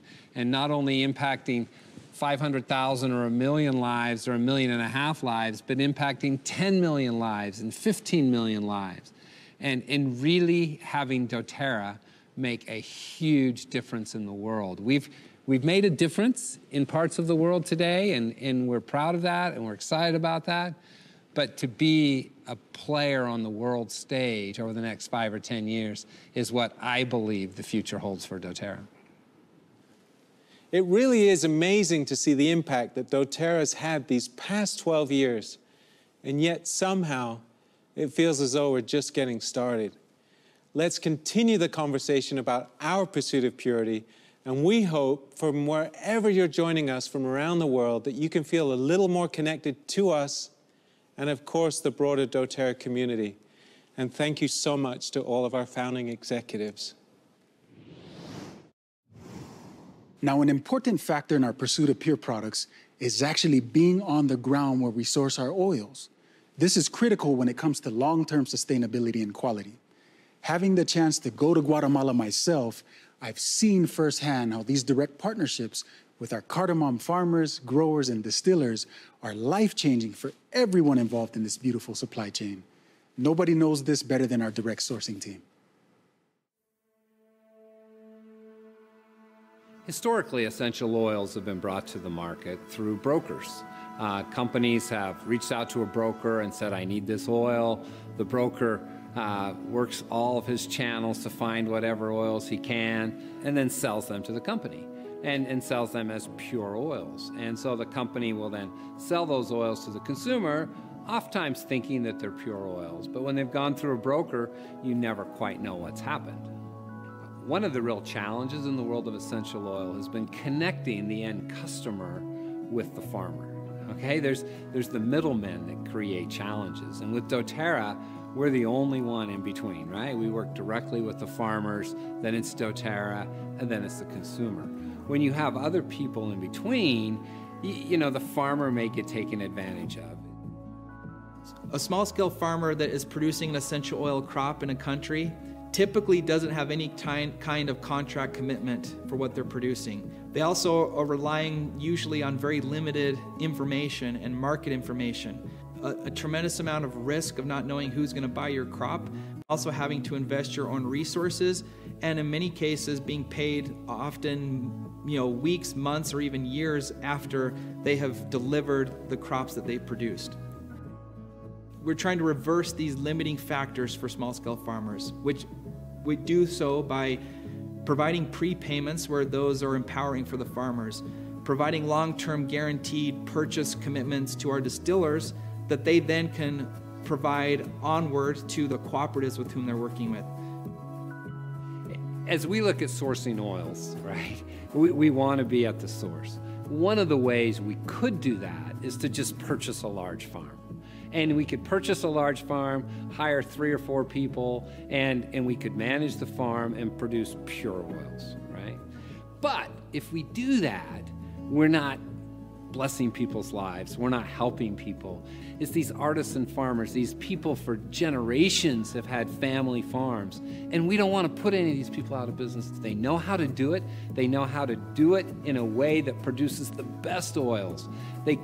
not only impacting 500,000 or 1 million lives or 1.5 million lives, but impacting 10 million lives and 15 million lives. And really having doTERRA make a huge difference in the world. We've made a difference in parts of the world today, and we're proud of that, and we're excited about that. But to be a player on the world stage over the next 5 or 10 years is what I believe the future holds for doTERRA. It really is amazing to see the impact that doTERRA has had these past 12 years, and yet somehow it feels as though we're just getting started. Let's continue the conversation about our pursuit of purity, and we hope from wherever you're joining us from around the world that you can feel a little more connected to us and of course the broader doTERRA community. And thank you so much to all of our founding executives. Now, an important factor in our pursuit of pure products is actually being on the ground where we source our oils. This is critical when it comes to long-term sustainability and quality. Having the chance to go to Guatemala myself, I've seen firsthand how these direct partnerships with our cardamom farmers, growers, and distillers are life-changing for everyone involved in this beautiful supply chain. Nobody knows this better than our direct sourcing team. Historically, essential oils have been brought to the market through brokers. Companies have reached out to a broker and said, I need this oil. The broker works all of his channels to find whatever oils he can and then sells them to the company and sells them as pure oils. And so the company will then sell those oils to the consumer, oftentimes thinking that they're pure oils. But when they've gone through a broker, you never quite know what's happened. One of the real challenges in the world of essential oil has been connecting the end customer with the farmer. Okay, there's the middlemen that create challenges. And with doTERRA, we're the only one in between, right? We work directly with the farmers, then it's doTERRA, and then it's the consumer. When you have other people in between, you know, the farmer may get taken advantage of. A small-scale farmer that is producing an essential oil crop in a country typically doesn't have any kind of contract commitment for what they're producing. They also are relying usually on very limited information and market information. A tremendous amount of risk of not knowing who's going to buy your crop, also having to invest your own resources, and in many cases being paid often, weeks, months, or even years after they have delivered the crops that they've produced. We're trying to reverse these limiting factors for small-scale farmers, which we do so by providing prepayments where those are empowering for the farmers, providing long-term guaranteed purchase commitments to our distillers that they then can provide onward to the cooperatives with whom they're working with. As we look at sourcing oils, right, we want to be at the source. One of the ways we could do that is to just purchase a large farm. And we could purchase a large farm, hire 3 or 4 people, and we could manage the farm and produce pure oils, right? But if we do that, we're not blessing people's lives. We're not helping people. It's these artisan farmers, these people for generations have had family farms, and we don't want to put any of these people out of business. They know how to do it. They know how to do it in a way that produces the best oils. They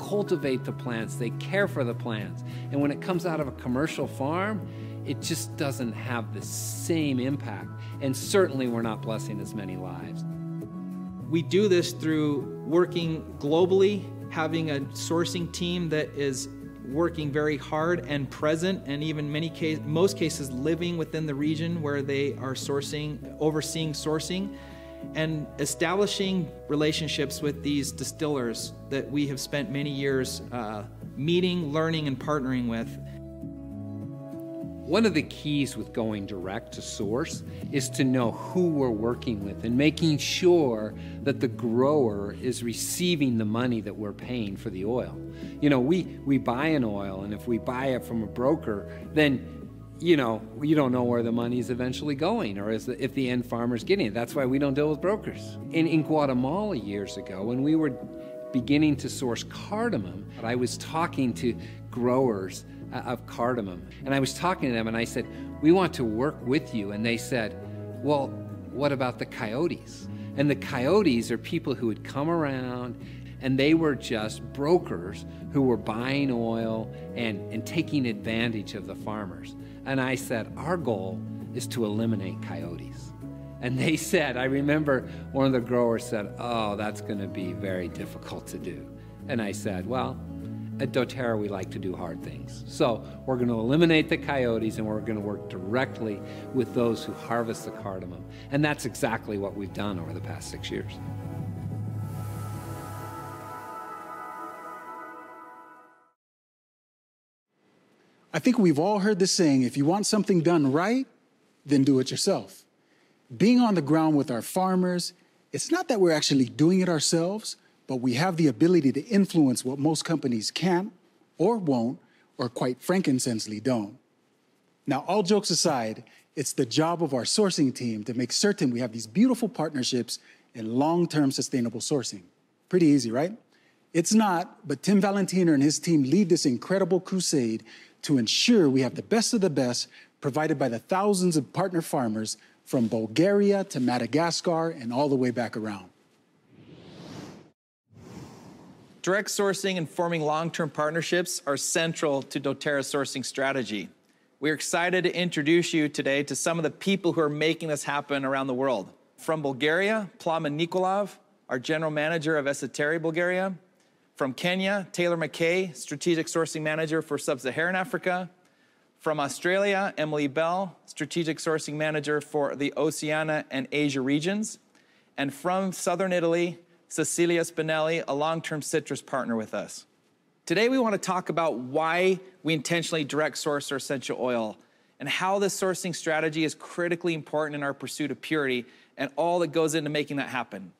cultivate the plants. They care for the plants. And when it comes out of a commercial farm, it just doesn't have the same impact. And certainly we're not blessing as many lives. We do this through working globally, having a sourcing team that is working very hard and present, and even most cases living within the region where they are overseeing sourcing, and establishing relationships with these distillers that we have spent many years meeting, learning, and partnering with. One of the keys with going direct to source is to know who we're working with and making sure that the grower is receiving the money that we're paying for the oil. We buy an oil, and if we buy it from a broker, then you don't know where the money is eventually going, or if the end farmer's getting it. That's why we don't deal with brokers. In Guatemala years ago, when we were beginning to source cardamom, I was talking to growers of cardamom, and I was talking to them, and I said, we want to work with you. And they said, well, what about the coyotes? And the coyotes are people who would come around, and they were just brokers who were buying oil and taking advantage of the farmers. And I said, our goal is to eliminate coyotes. And they said, I remember one of the growers said, oh, that's going to be very difficult to do. And I said, well, at doTERRA, we like to do hard things. So we're going to eliminate the coyotes, and we're going to work directly with those who harvest the cardamom. And that's exactly what we've done over the past 6 years. I think we've all heard the saying, if you want something done right, then do it yourself. Being on the ground with our farmers, it's not that we're actually doing it ourselves, but we have the ability to influence what most companies can't or won't, or quite frankincensedly don't. Now, all jokes aside, it's the job of our sourcing team to make certain we have these beautiful partnerships and long-term sustainable sourcing. Pretty easy, right? It's not, but Tim Valentiner and his team lead this incredible crusade to ensure we have the best of the best provided by the thousands of partner farmers from Bulgaria to Madagascar and all the way back around. Direct sourcing and forming long-term partnerships are central to doTERRA's sourcing strategy. We're excited to introduce you today to some of the people who are making this happen around the world. From Bulgaria, Plamen Nikolov, our general manager of Esoteric Bulgaria. From Kenya, Taylor McKay, strategic sourcing manager for Sub-Saharan Africa. From Australia, Emily Bell, strategic sourcing manager for the Oceania and Asia regions. And from Southern Italy, Cecilia Spinelli, a long-term citrus partner with us. Today we want to talk about why we intentionally direct source our essential oil and how this sourcing strategy is critically important in our pursuit of purity and all that goes into making that happen.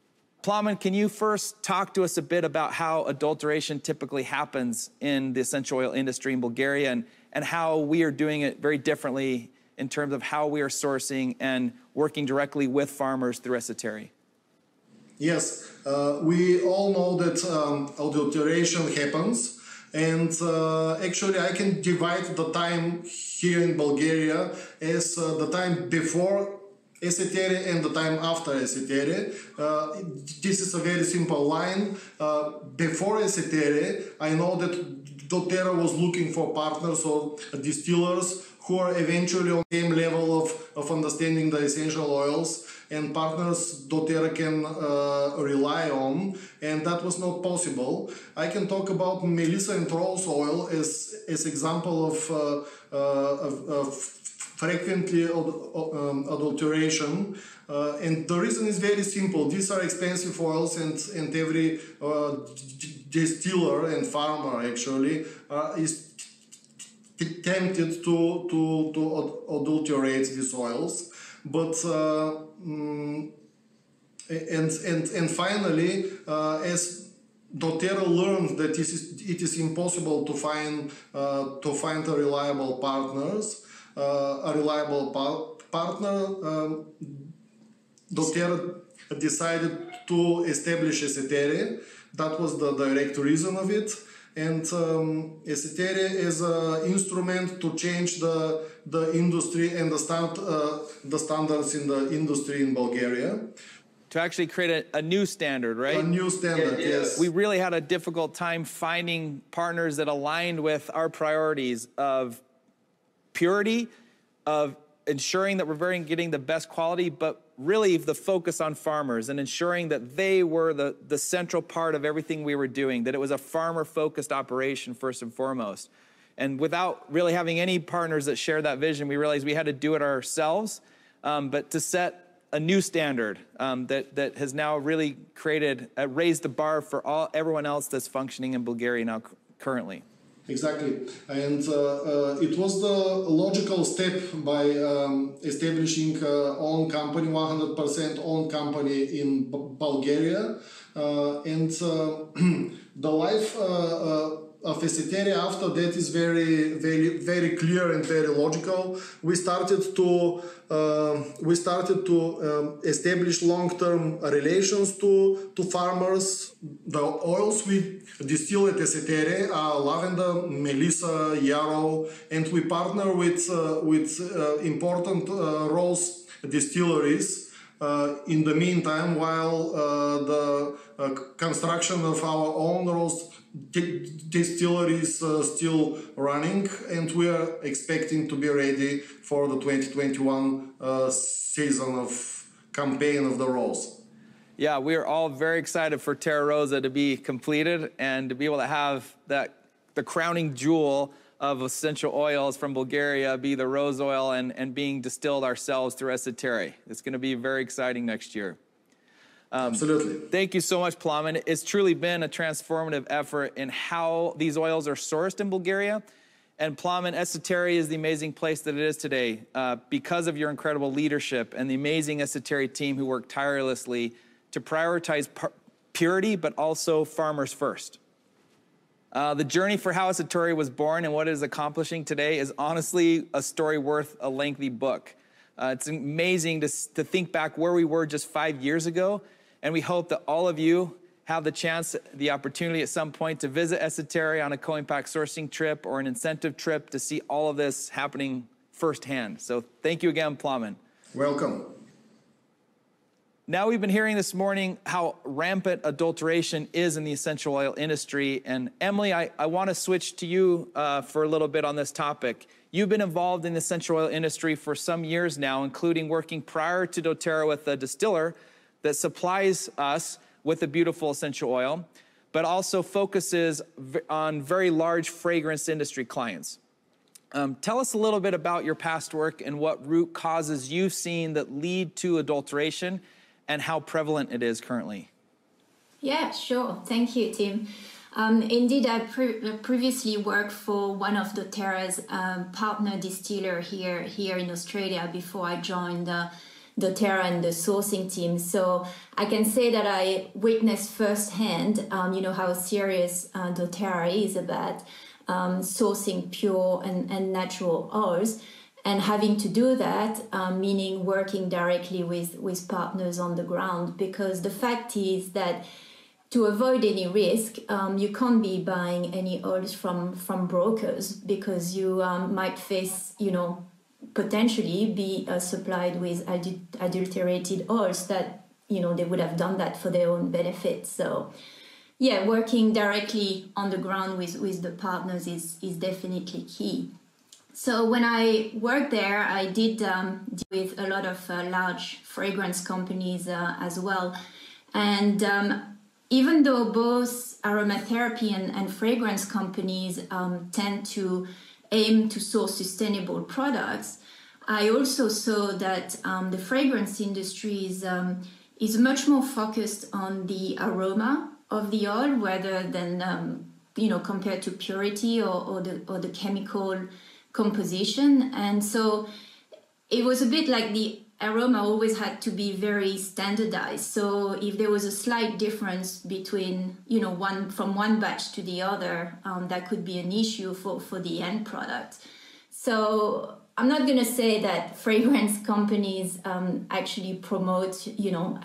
Plamen, can you first talk to us a bit about how adulteration typically happens in the essential oil industry in Bulgaria and how we are doing it very differently in terms of how we are sourcing and working directly with farmers through Esoteric? Yes, we all know that adulteration happens And actually, I can divide the time here in Bulgaria as the time before Eseteri and the time after Eseteri. This is a very simple line. Before Eseteri, I know that doTERRA was looking for partners or distillers who are eventually on the same level of understanding the essential oils, and partners doTERRA can rely on, and that was not possible. I can talk about Melissa and rose oil as example of frequently adulteration, and the reason is very simple. These are expensive oils, and every distiller and farmer actually is tempted to adulterate these oils, but and finally, as doTERRA learned that it is impossible to find a reliable partner, doTERRA decided to establish Eseteri. That was the direct reason of it. And Eseteri is an instrument to change the industry and the standards in the industry in Bulgaria. To actually create a new standard, right? A new standard, yes. We really had a difficult time finding partners that aligned with our priorities of purity, of ensuring that we're getting the best quality, but really the focus on farmers and ensuring that they were the central part of everything we were doing, that it was a farmer-focused operation first and foremost. And without really having any partners that shared that vision, we realized we had to do it ourselves, but to set a new standard that has now really raised the bar for everyone else that's functioning in Bulgaria now currently. Exactly, and it was the logical step by establishing own company, 100% owned company in Bulgaria, and the life of Eseteri after that is very clear and very logical. We started to establish long-term relations to farmers. The oils we distill at Eseteri are lavender, melissa, yarrow, and we partner with important rose distilleries. In the meantime, while the construction of our own rose distillery is still running, and we are expecting to be ready for the 2021 season of campaign of the rose. Yeah, we are all very excited for Terra Rosa to be completed and to be able to have the crowning jewel of essential oils from Bulgaria be the rose oil and being distilled ourselves through Eseteri. It's going to be very exciting next year. Absolutely. Thank you so much, Plamen. It's truly been a transformative effort in how these oils are sourced in Bulgaria. And Plamen, Eseteri is the amazing place that it is today because of your incredible leadership and the amazing Eseteri team who work tirelessly to prioritize purity, but also farmers first. The journey for how Eseteri was born and what it is accomplishing today is honestly a story worth a lengthy book. It's amazing to think back where we were just 5 years ago, and we hope that all of you have the opportunity at some point to visit Eseteri on a co-impact sourcing trip or an incentive trip to see all of this happening firsthand. So thank you again, Plamen. Welcome. Now we've been hearing this morning how rampant adulteration is in the essential oil industry. And Emily, I want to switch to you for a little bit on this topic. You've been involved in the essential oil industry for some years now, including working prior to doTERRA with a distiller that supplies us with a beautiful essential oil, but also focuses on very large fragrance industry clients. Tell us a little bit about your past work and what root causes you've seen that lead to adulteration and how prevalent it is currently. Yeah, sure. Thank you, Tim. Indeed, I previously worked for one of doTERRA's partner distiller here in Australia before I joined doTERRA and the sourcing team. So I can say that I witnessed firsthand, how serious doTERRA is about sourcing pure and natural oils. And having to do that, meaning working directly with partners on the ground, because the fact is that to avoid any risk, you can't be buying any oils from brokers, because you might face, potentially be supplied with adulterated oils that, they would have done that for their own benefit. So, yeah, working directly on the ground with the partners is definitely key. So when I worked there, I did deal with a lot of large fragrance companies as well. And even though both aromatherapy and fragrance companies tend to aim to source sustainable products, I also saw that the fragrance industry is much more focused on the aroma of the oil rather than, compared to purity or the chemical composition. And so it was a bit like the aroma always had to be very standardized. So if there was a slight difference between, from one batch to the other, that could be an issue for the end product. So I'm not going to say that fragrance companies actually promote,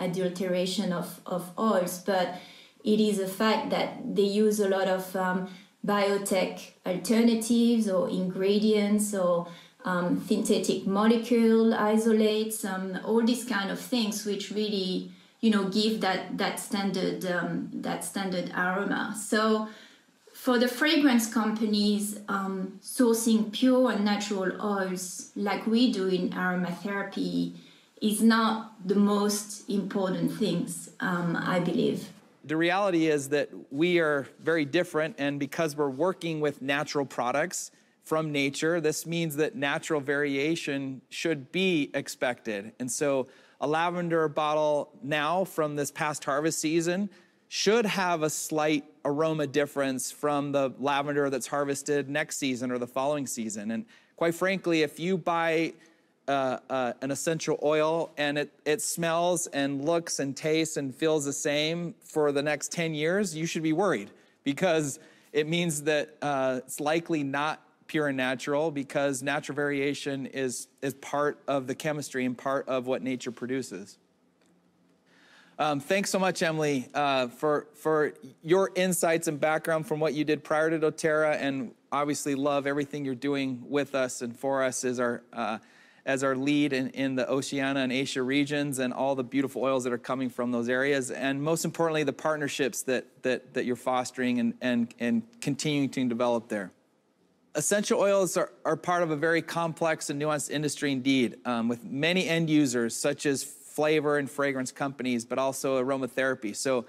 adulteration of oils, but it is a fact that they use a lot of biotech alternatives or ingredients or synthetic molecule isolates, all these kind of things, which really, give that standard aroma. So for the fragrance companies, sourcing pure and natural oils like we do in aromatherapy is not the most important things, I believe. The reality is that we are very different, and because we're working with natural products from nature, this means that natural variation should be expected. And so a lavender bottle now from this past harvest season should have a slight aroma difference from the lavender that's harvested next season or the following season. And quite frankly, if you buy an essential oil and it smells and looks and tastes and feels the same for the next 10 years, you should be worried, because it means that it's likely not pure and natural, because natural variation is part of the chemistry and part of what nature produces. Thanks so much, Emily, for your insights and background from what you did prior to doTERRA, and obviously love everything you're doing with us and for us as our lead in the Oceania and Asia regions, and all the beautiful oils that are coming from those areas, and most importantly, the partnerships that you're fostering and continuing to develop there. Essential oils are part of a very complex and nuanced industry indeed, with many end users such as flavor and fragrance companies, but also aromatherapy. So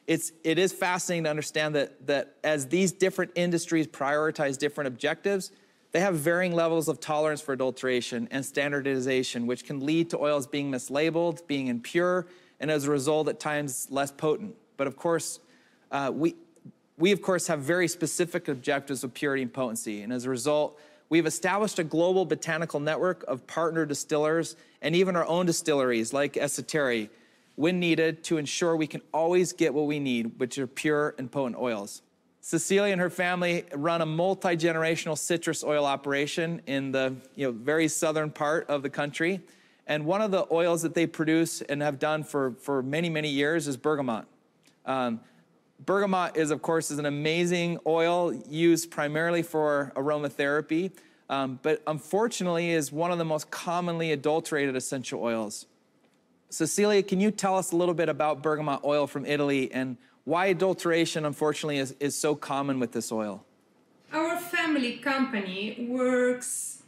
it is fascinating to understand that as these different industries prioritize different objectives, they have varying levels of tolerance for adulteration and standardization, which can lead to oils being mislabeled, being impure, and as a result, at times less potent. But of course, we of course have very specific objectives of purity and potency. And as a result, we've established a global botanical network of partner distillers and even our own distilleries like Esoterri, when needed, to ensure we can always get what we need, which are pure and potent oils. Cecilia and her family run a multi-generational citrus oil operation in the very southern part of the country. And one of the oils that they produce and have done for many, many years is bergamot. Bergamot is, of course, an amazing oil used primarily for aromatherapy, but unfortunately is one of the most commonly adulterated essential oils. Cecilia, can you tell us a little bit about bergamot oil from Italy and why adulteration, unfortunately, is so common with this oil? Our family company works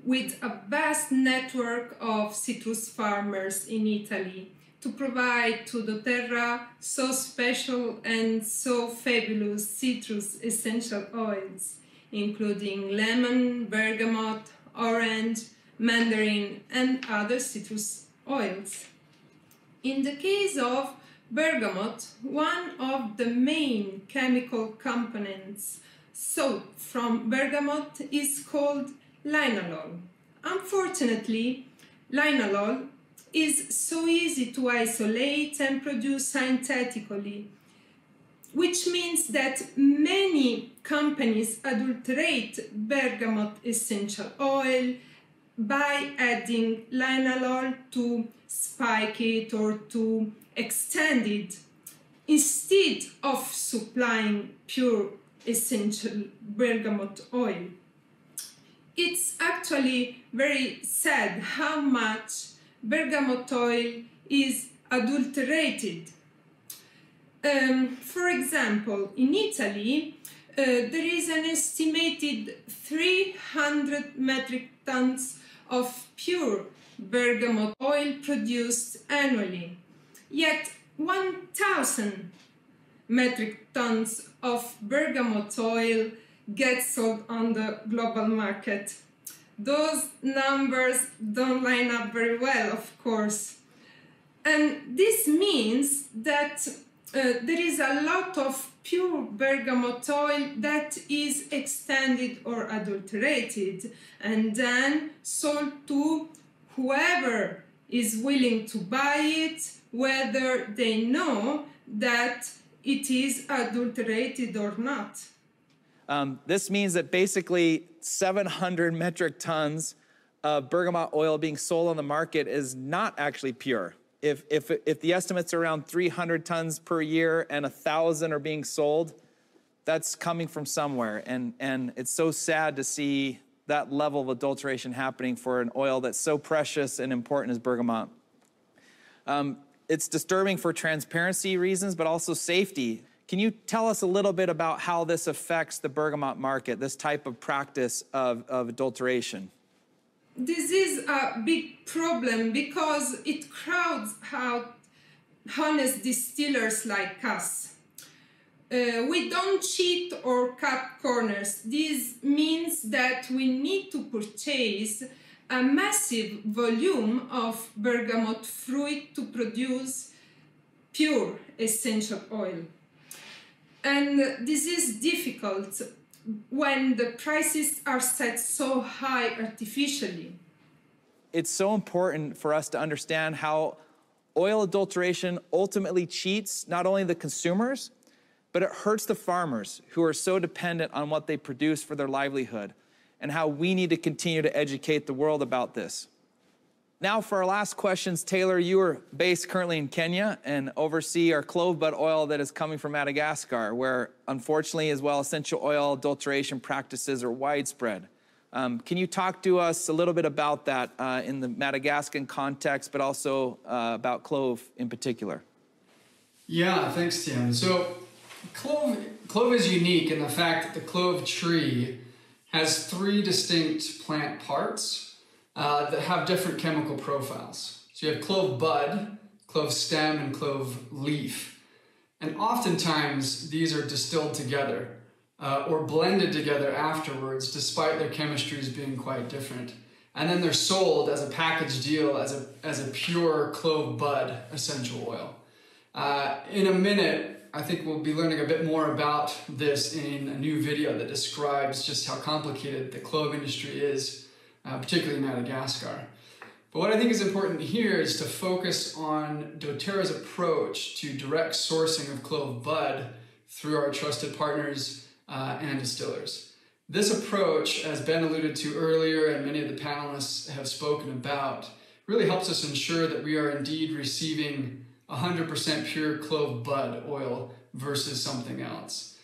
with a vast network of citrus farmers in Italy to provide to doTERRA so special and so fabulous citrus essential oils, including lemon, bergamot, orange, mandarin, and other citrus oils. In the case of bergamot, one of the main chemical components sought from bergamot is called linalool. Unfortunately, linalool is so easy to isolate and produce synthetically, which means that many companies adulterate bergamot essential oil by adding linalool to spike it or to extend it. instead of supplying pure essential bergamot oil. It's actually very sad how much bergamot oil is adulterated. For example, in Italy, there is an estimated 300 metric tons of pure bergamot oil produced annually, yet 1,000 metric tons of bergamot oil get sold on the global market. Those numbers don't line up very well, of course. And this means that there is a lot of pure bergamot oil that is extended or adulterated and then sold to whoever is willing to buy it, whether they know that it is adulterated or not. This means that basically 700 metric tons of bergamot oil being sold on the market is not actually pure. If the estimates are around 300 tons per year and 1,000 are being sold, that's coming from somewhere. And it's so sad to see that level of adulteration happening for an oil that's so precious and important as bergamot. It's disturbing for transparency reasons, but also safety. Can you tell us a little bit about how this affects the bergamot market, this type of practice of adulteration? This is a big problem because it crowds out honest distillers like us. We don't cheat or cut corners. This means that we need to purchase a massive volume of bergamot fruit to produce pure essential oil. And this is difficult when the prices are set so high artificially. It's so important for us to understand how oil adulteration ultimately cheats not only the consumers, but it hurts the farmers who are so dependent on what they produce for their livelihood, and how we need to continue to educate the world about this. Now for our last questions, Taylor, you are based currently in Kenya and oversee our clove bud oil that is coming from Madagascar, where unfortunately as well essential oil adulteration practices are widespread. Can you talk to us a little bit about that in the Madagascan context, but also about clove in particular? Yeah, thanks, Tim. So clove is unique in the fact that the clove tree has 3 distinct plant parts that have different chemical profiles. So you have clove bud, clove stem, and clove leaf. And oftentimes these are distilled together or blended together afterwards, despite their chemistries being quite different. And then they're sold as a package deal as a pure clove bud essential oil. In a minute, I think we'll be learning a bit more about this in a new video that describes just how complicated the clove industry is, particularly in Madagascar. But what I think is important here is to focus on doTERRA's approach to direct sourcing of clove bud through our trusted partners and distillers. This approach, as Ben alluded to earlier and many of the panelists have spoken about, really helps us ensure that we are indeed receiving 100% pure clove bud oil versus something else.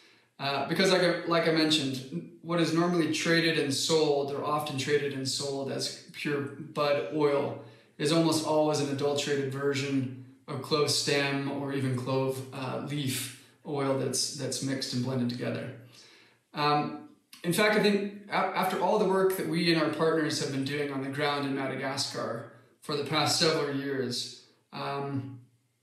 Because like I mentioned, what is normally traded and sold, or often traded and sold as pure bud oil, is almost always an adulterated version of clove stem or even clove leaf oil that's mixed and blended together. In fact, I think after all the work that we and our partners have been doing on the ground in Madagascar for the past several years,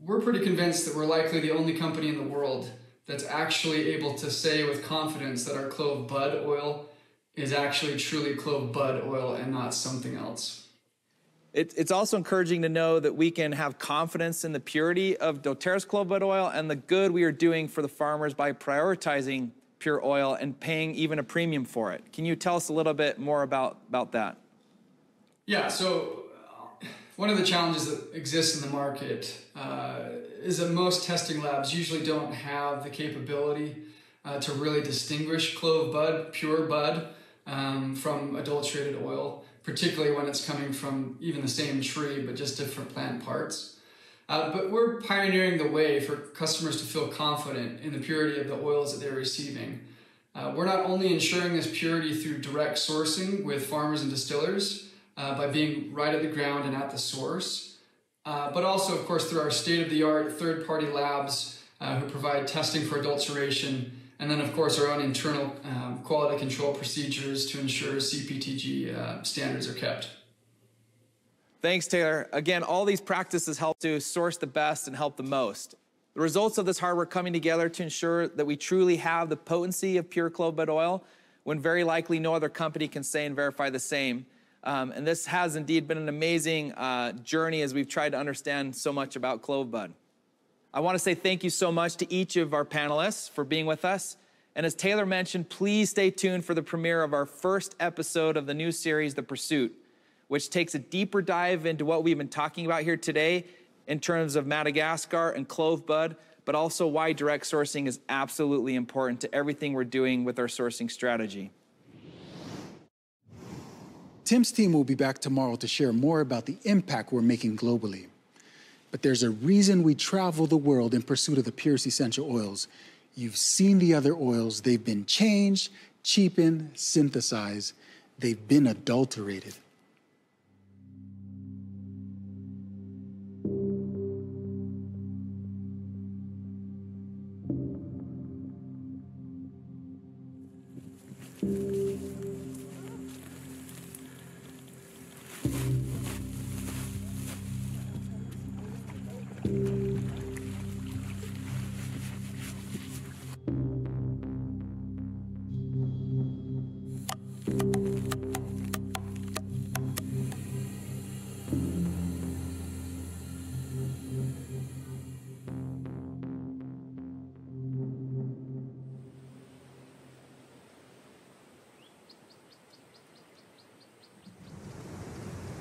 we're pretty convinced that we're likely the only company in the world that's actually able to say with confidence that our clove bud oil is actually truly clove bud oil and not something else. It's also encouraging to know that we can have confidence in the purity of doTERRA's clove bud oil and the good we are doing for the farmers by prioritizing pure oil and paying even a premium for it. Can you tell us a little bit more about that? Yeah, so one of the challenges that exists in the market is that most testing labs usually don't have the capability to really distinguish clove bud, pure bud, from adulterated oil, particularly when it's coming from even the same tree but just different plant parts. But we're pioneering the way for customers to feel confident in the purity of the oils that they're receiving. We're not only ensuring this purity through direct sourcing with farmers and distillers by being right at the ground and at the source, but also, of course, through our state-of-the-art third-party labs who provide testing for adulteration, and then, of course, our own internal quality control procedures to ensure CPTG standards are kept. Thanks, Taylor. Again, all these practices help to source the best and help the most. The results of this hard work coming together to ensure that we truly have the potency of pure clove bud oil, when very likely no other company can say and verify the same. And this has indeed been an amazing journey as we've tried to understand so much about clove bud. I want to say thank you so much to each of our panelists for being with us. And as Taylor mentioned, please stay tuned for the premiere of our first episode of the new series, The Pursuit, which takes a deeper dive into what we've been talking about here today in terms of Madagascar and clove bud, but also why direct sourcing is absolutely important to everything we're doing with our sourcing strategy. Tim's team will be back tomorrow to share more about the impact we're making globally. But there's a reason we travel the world in pursuit of the purest essential oils. You've seen the other oils. They've been changed, cheapened, synthesized. They've been adulterated.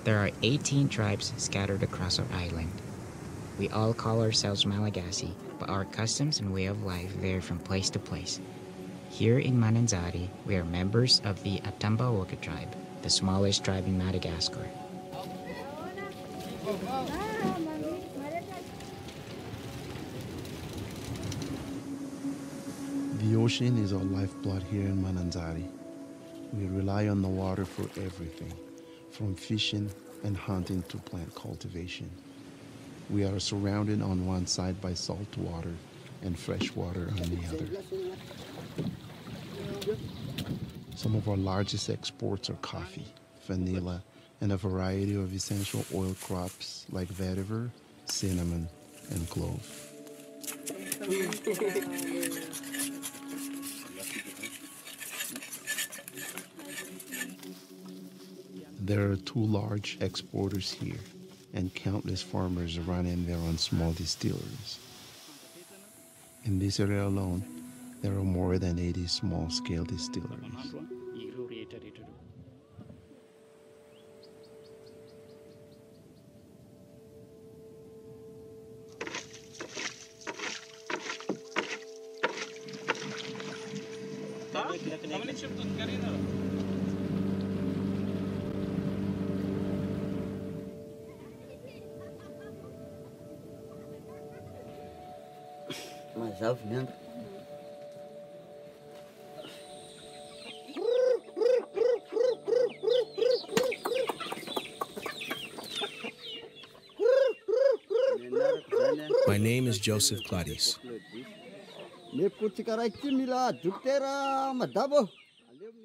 There are 18 tribes scattered across our island. We all call ourselves Malagasy, but our customs and way of life vary from place to place. Here in Mananzari, we are members of the Atambawoka tribe, the smallest tribe in Madagascar. The ocean is our lifeblood here in Mananzari. We rely on the water for everything, from fishing and hunting to plant cultivation. We are surrounded on one side by salt water and fresh water on the other. Some of our largest exports are coffee, vanilla, and a variety of essential oil crops like vetiver, cinnamon, and clove. There are 2 large exporters here and countless farmers running their own small distilleries. In this area alone, there are more than 80 small-scale distilleries. My name is Joseph Claudius.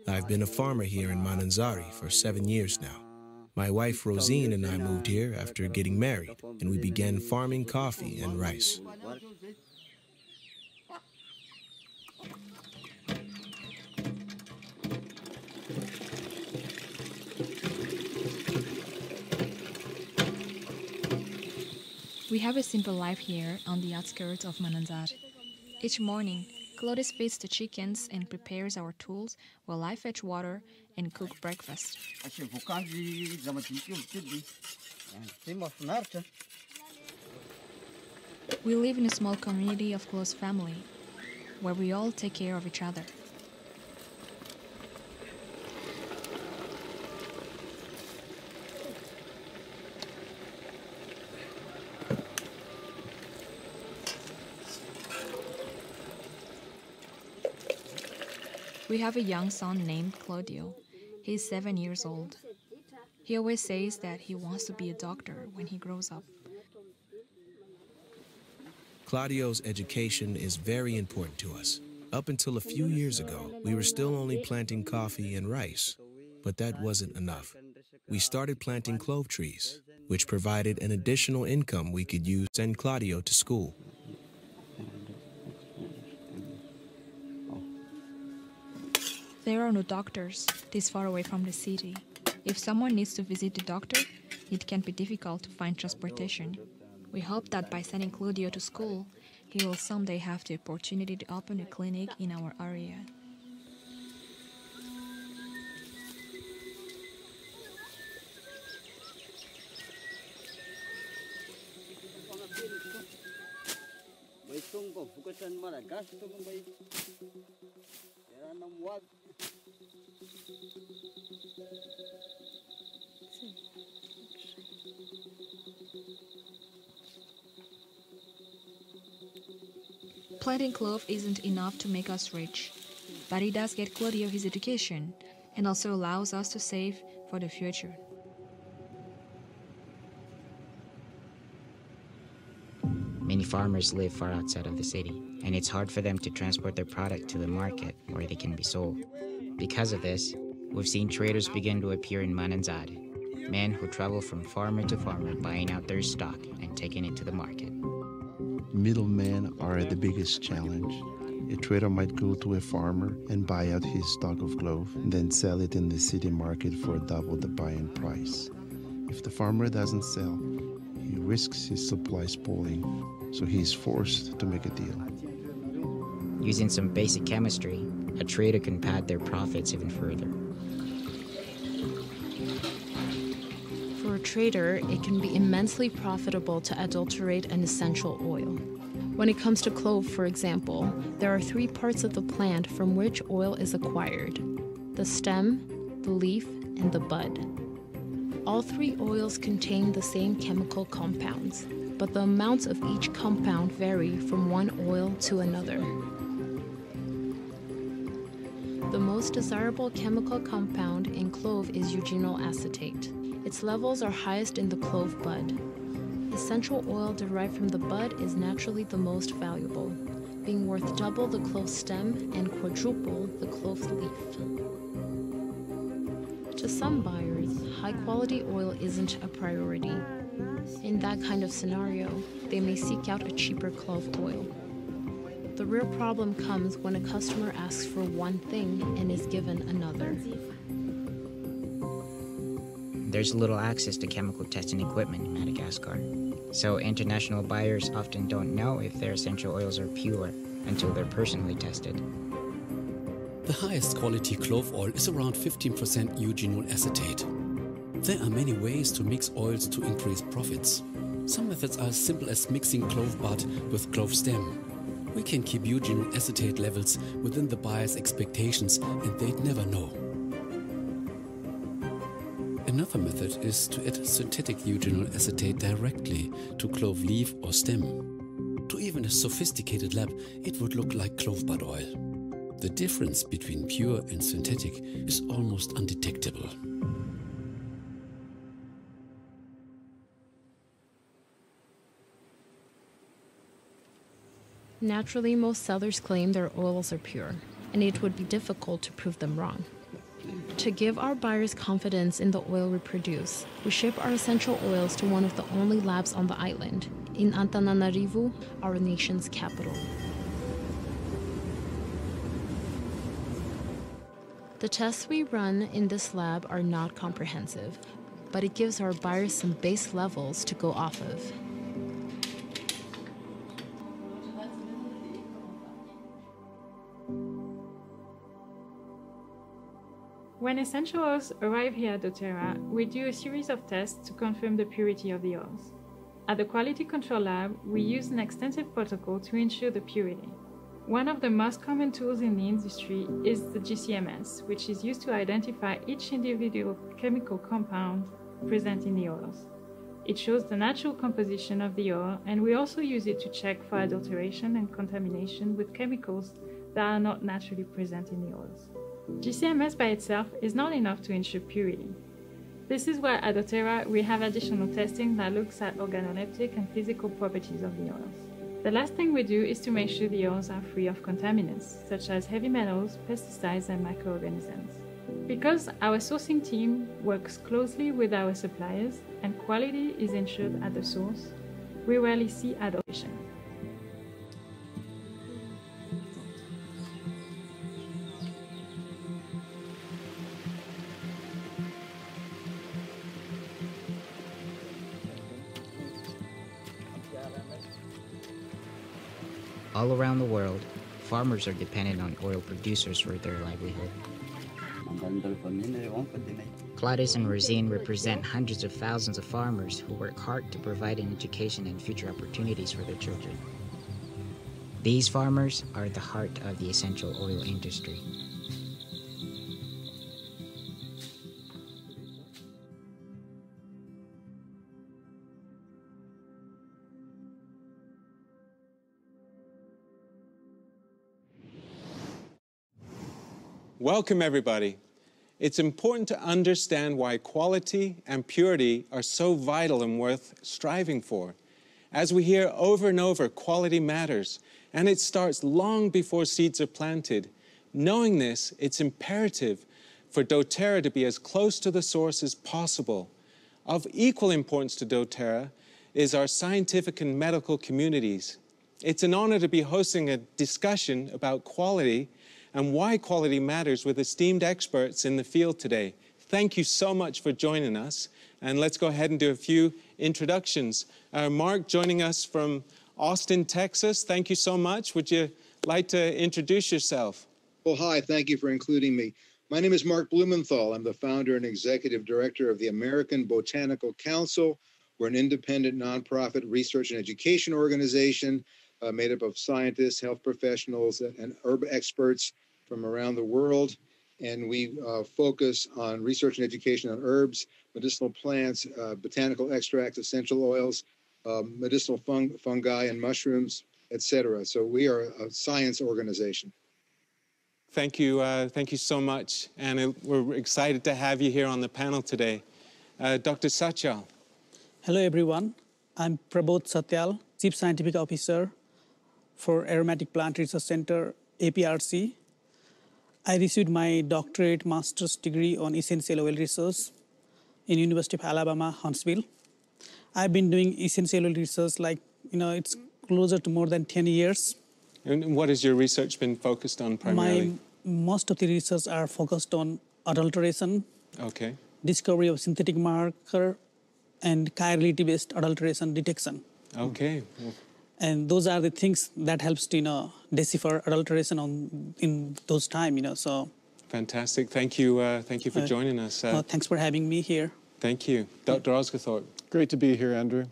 I've been a farmer here in Mananzari for 7 years now. My wife Rosine and I moved here after getting married, and we began farming coffee and rice. We have a simple life here on the outskirts of Mananzari. Each morning, Claudius feeds the chickens and prepares our tools while I fetch water and cook breakfast. We live in a small community of close family, where we all take care of each other. We have a young son named Claudio. He's 7 years old. He always says that he wants to be a doctor when he grows up. Claudio's education is very important to us. Up until a few years ago, we were still only planting coffee and rice, but that wasn't enough. We started planting clove trees, which provided an additional income we could use to send Claudio to school. There are no doctors this far away from the city. If someone needs to visit the doctor, it can be difficult to find transportation. We hope that by sending Claudio to school, he will someday have the opportunity to open a clinic in our area. Planting clove isn't enough to make us rich, but it does get Claudio his education and also allows us to save for the future. Many farmers live far outside of the city, and it's hard for them to transport their product to the market where they can be sold. Because of this, we've seen traders begin to appear in Mananzari, men who travel from farmer to farmer buying out their stock and taking it to the market. Middlemen are the biggest challenge. A trader might go to a farmer and buy out his stock of clove, then sell it in the city market for double the buying price. If the farmer doesn't sell, he risks his supply spoiling, so he is forced to make a deal. Using some basic chemistry, a trader can pad their profits even further. For a trader, it can be immensely profitable to adulterate an essential oil. When it comes to clove, for example, there are 3 parts of the plant from which oil is acquired: the stem, the leaf, and the bud. All 3 oils contain the same chemical compounds, but the amounts of each compound vary from one oil to another. The most desirable chemical compound in clove is eugenyl acetate. Its levels are highest in the clove bud. Essential oil derived from the bud is naturally the most valuable, being worth double the clove stem and quadruple the clove leaf. To some buyers, high-quality oil isn't a priority. In that kind of scenario, they may seek out a cheaper clove oil. The real problem comes when a customer asks for one thing and is given another. There's little access to chemical testing equipment in Madagascar, so international buyers often don't know if their essential oils are pure until they're personally tested. The highest quality clove oil is around 15% eugenyl acetate. There are many ways to mix oils to increase profits. Some methods are as simple as mixing clove bud with clove stem. We can keep eugenyl acetate levels within the buyer's expectations and they'd never know. Another method is to add synthetic eugenyl acetate directly to clove leaf or stem. To even a sophisticated lab, it would look like clove bud oil. The difference between pure and synthetic is almost undetectable. Naturally, most sellers claim their oils are pure, and it would be difficult to prove them wrong. To give our buyers confidence in the oil we produce, we ship our essential oils to one of the only labs on the island, in Antananarivo, our nation's capital. The tests we run in this lab are not comprehensive, but it gives our buyers some base levels to go off of. When essential oils arrive here at doTERRA, we do a series of tests to confirm the purity of the oils. At the Quality Control Lab, we use an extensive protocol to ensure the purity. One of the most common tools in the industry is the GCMS, which is used to identify each individual chemical compound present in the oils. It shows the natural composition of the oil, and we also use it to check for adulteration and contamination with chemicals that are not naturally present in the oils. GCMS by itself is not enough to ensure purity. This is why at doTERRA we have additional testing that looks at organoleptic and physical properties of the oils. The last thing we do is to make sure the oils are free of contaminants, such as heavy metals, pesticides, and microorganisms. Because our sourcing team works closely with our suppliers and quality is ensured at the source, we rarely see adulteration. All around the world, farmers are dependent on oil producers for their livelihood. Gladys and Rosine represent hundreds of thousands of farmers who work hard to provide an education and future opportunities for their children. These farmers are the heart of the essential oil industry. Welcome, everybody. It's important to understand why quality and purity are so vital and worth striving for. As we hear over and over, quality matters, and it starts long before seeds are planted. Knowing this, it's imperative for doTERRA to be as close to the source as possible. Of equal importance to doTERRA is our scientific and medical communities. It's an honor to be hosting a discussion about quality and why quality matters with esteemed experts in the field today. Thank you so much for joining us. And let's go ahead and do a few introductions. Mark, joining us from Austin, Texas. Thank you so much. Would you like to introduce yourself? Well, hi, thank you for including me. My name is Mark Blumenthal. I'm the founder and executive director of the American Botanical Council. We're an independent nonprofit research and education organization made up of scientists, health professionals, and herb experts from around the world. And we focus on research and education on herbs, medicinal plants, botanical extracts, essential oils, medicinal fungi and mushrooms, etc. So we are a science organization. Thank you so much. And we're excited to have you here on the panel today. Dr. Satyal. Hello, everyone. I'm Prabodh Satyal, Chief Scientific Officer for Aromatic Plant Research Center, APRC. I received my doctorate master's degree on essential oil research in University of Alabama, Huntsville. I've been doing essential oil research it's closer to more than 10 years. And what has your research been focused on primarily? Most of the research are focused on adulteration, okay, discovery of synthetic marker, and chirality-based adulteration detection. Okay. And those are the things that helps to, decipher adulteration in those times, so. Fantastic. Thank you for joining us. Thanks for having me here. Thank you. Dr. Osgathorpe. Great to be here, Andrew.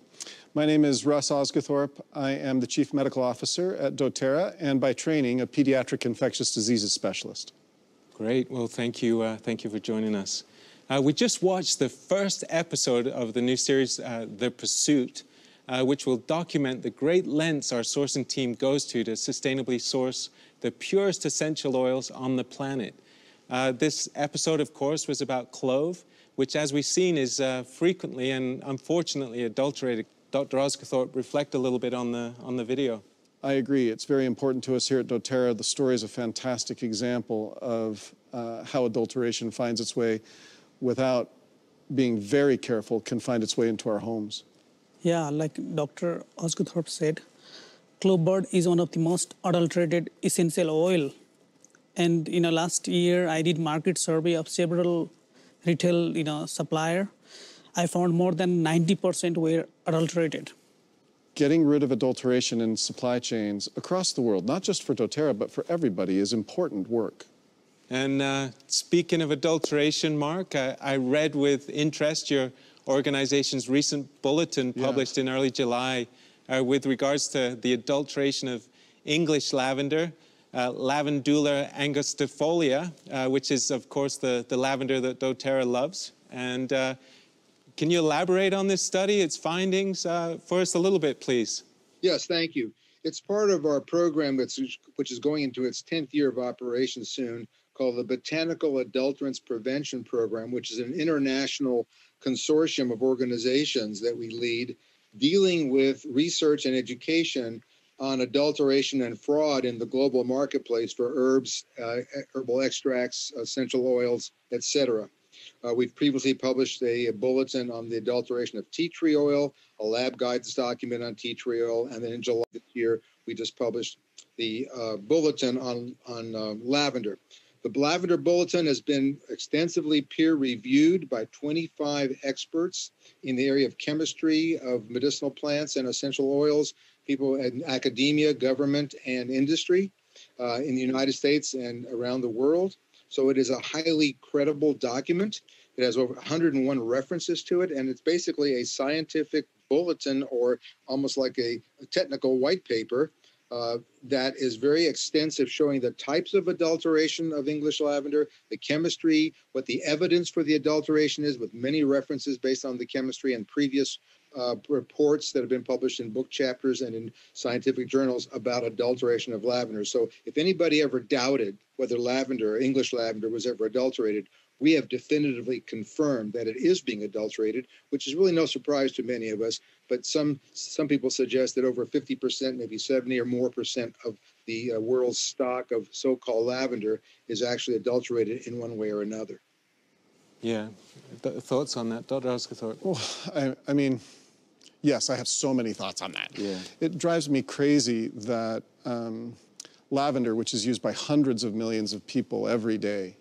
My name is Russ Osgathorpe. I am the Chief Medical Officer at doTERRA and by training a pediatric infectious diseases specialist. Great. Well, thank you for joining us. We just watched the first episode of the new series, The Pursuit, which will document the great lengths our sourcing team goes to sustainably source the purest essential oils on the planet. This episode, of course, was about clove, which, as we've seen, is frequently and unfortunately adulterated. Dr. Osgathorpe, reflect a little bit on the video. I agree. It's very important to us here at doTERRA. The story is a fantastic example of how adulteration finds its way without being very careful, can find its way into our homes. Yeah, like Dr. Osgathorpe said, clove bud is one of the most adulterated essential oil. And last year I did market survey of several retail supplier. I found more than 90% were adulterated. Getting rid of adulteration in supply chains across the world, not just for doTERRA, but for everybody, is important work. And speaking of adulteration, Mark, I read with interest your organization's recent bulletin published in early July with regards to the adulteration of English lavender, Lavandula angustifolia, which is, of course, the lavender that doTERRA loves. And can you elaborate on this study, its findings for us a little bit, please? Yes, thank you. It's part of our program which is going into its 10th year of operation soon, called the Botanical Adulterants Prevention Program, which is an international consortium of organizations that we lead, dealing with research and education on adulteration and fraud in the global marketplace for herbs, herbal extracts, essential oils, etc. We've previously published a bulletin on the adulteration of tea tree oil, a lab guidance document on tea tree oil, and then in July this year, we just published the bulletin on lavender. The lavender bulletin has been extensively peer-reviewed by 25 experts in the area of chemistry, of medicinal plants and essential oils, people in academia, government, and industry in the United States and around the world. So it is a highly credible document. It has over 101 references to it, and it's basically a scientific bulletin or almost like a technical white paper that is very extensive, showing the types of adulteration of English lavender, the chemistry, what the evidence for the adulteration is, with many references based on the chemistry and previous reports that have been published in book chapters and in scientific journals about adulteration of lavender. So if anybody ever doubted whether lavender, English lavender, was ever adulterated, we have definitively confirmed that it is being adulterated, which is really no surprise to many of us. But some people suggest that over 50%, maybe 70 or more percent of the world's stock of so-called lavender is actually adulterated in one way or another. Yeah. Thoughts on that, Dr. Osgathorpe? Well, I mean, yes, I have so many thoughts on that. Yeah. It drives me crazy that lavender, which is used by hundreds of millions of people every day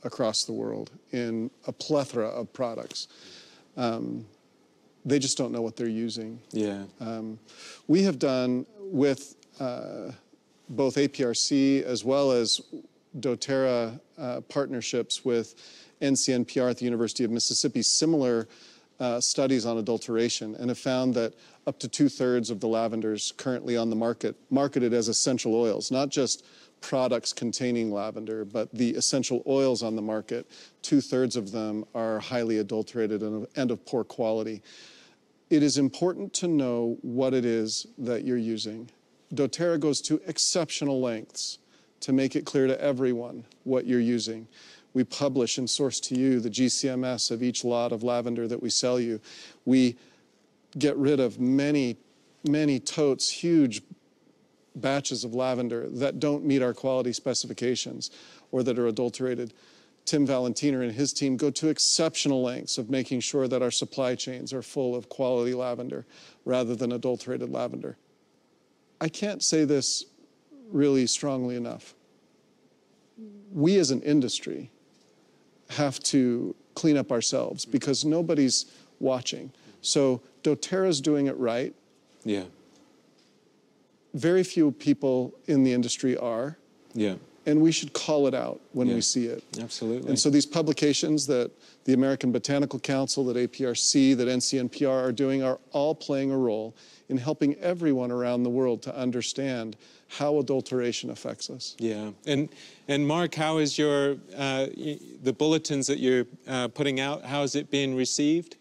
across the world in a plethora of products, they just don't know what they're using. Yeah. We have done with both APRC as well as doTERRA partnerships with NCNPR at the University of Mississippi similar studies on adulteration, and have found that up to 2/3 of the lavenders currently on the market, marketed as essential oils, not just products containing lavender, but the essential oils on the market, 2/3 of them are highly adulterated and of poor quality. It is important to know what it is that you're using. doTERRA goes to exceptional lengths to make it clear to everyone what you're using. We publish and source to you the GCMS of each lot of lavender that we sell you. We get rid of many, many totes, huge batches of lavender that don't meet our quality specifications or that are adulterated. Tim Valentiner and his team go to exceptional lengths of making sure that our supply chains are full of quality lavender rather than adulterated lavender. I can't say this really strongly enough. We as an industry have to clean up ourselves because nobody's watching. So doTERRA's doing it right. Yeah. Very few people in the industry are. Yeah. And we should call it out when we see it. Absolutely. And so these publications that the American Botanical Council, that APRC, that NCNPR are doing are all playing a role in helping everyone around the world to understand how adulteration affects us. Yeah. And Mark, how is your, the bulletins that you're putting out, how is it being received?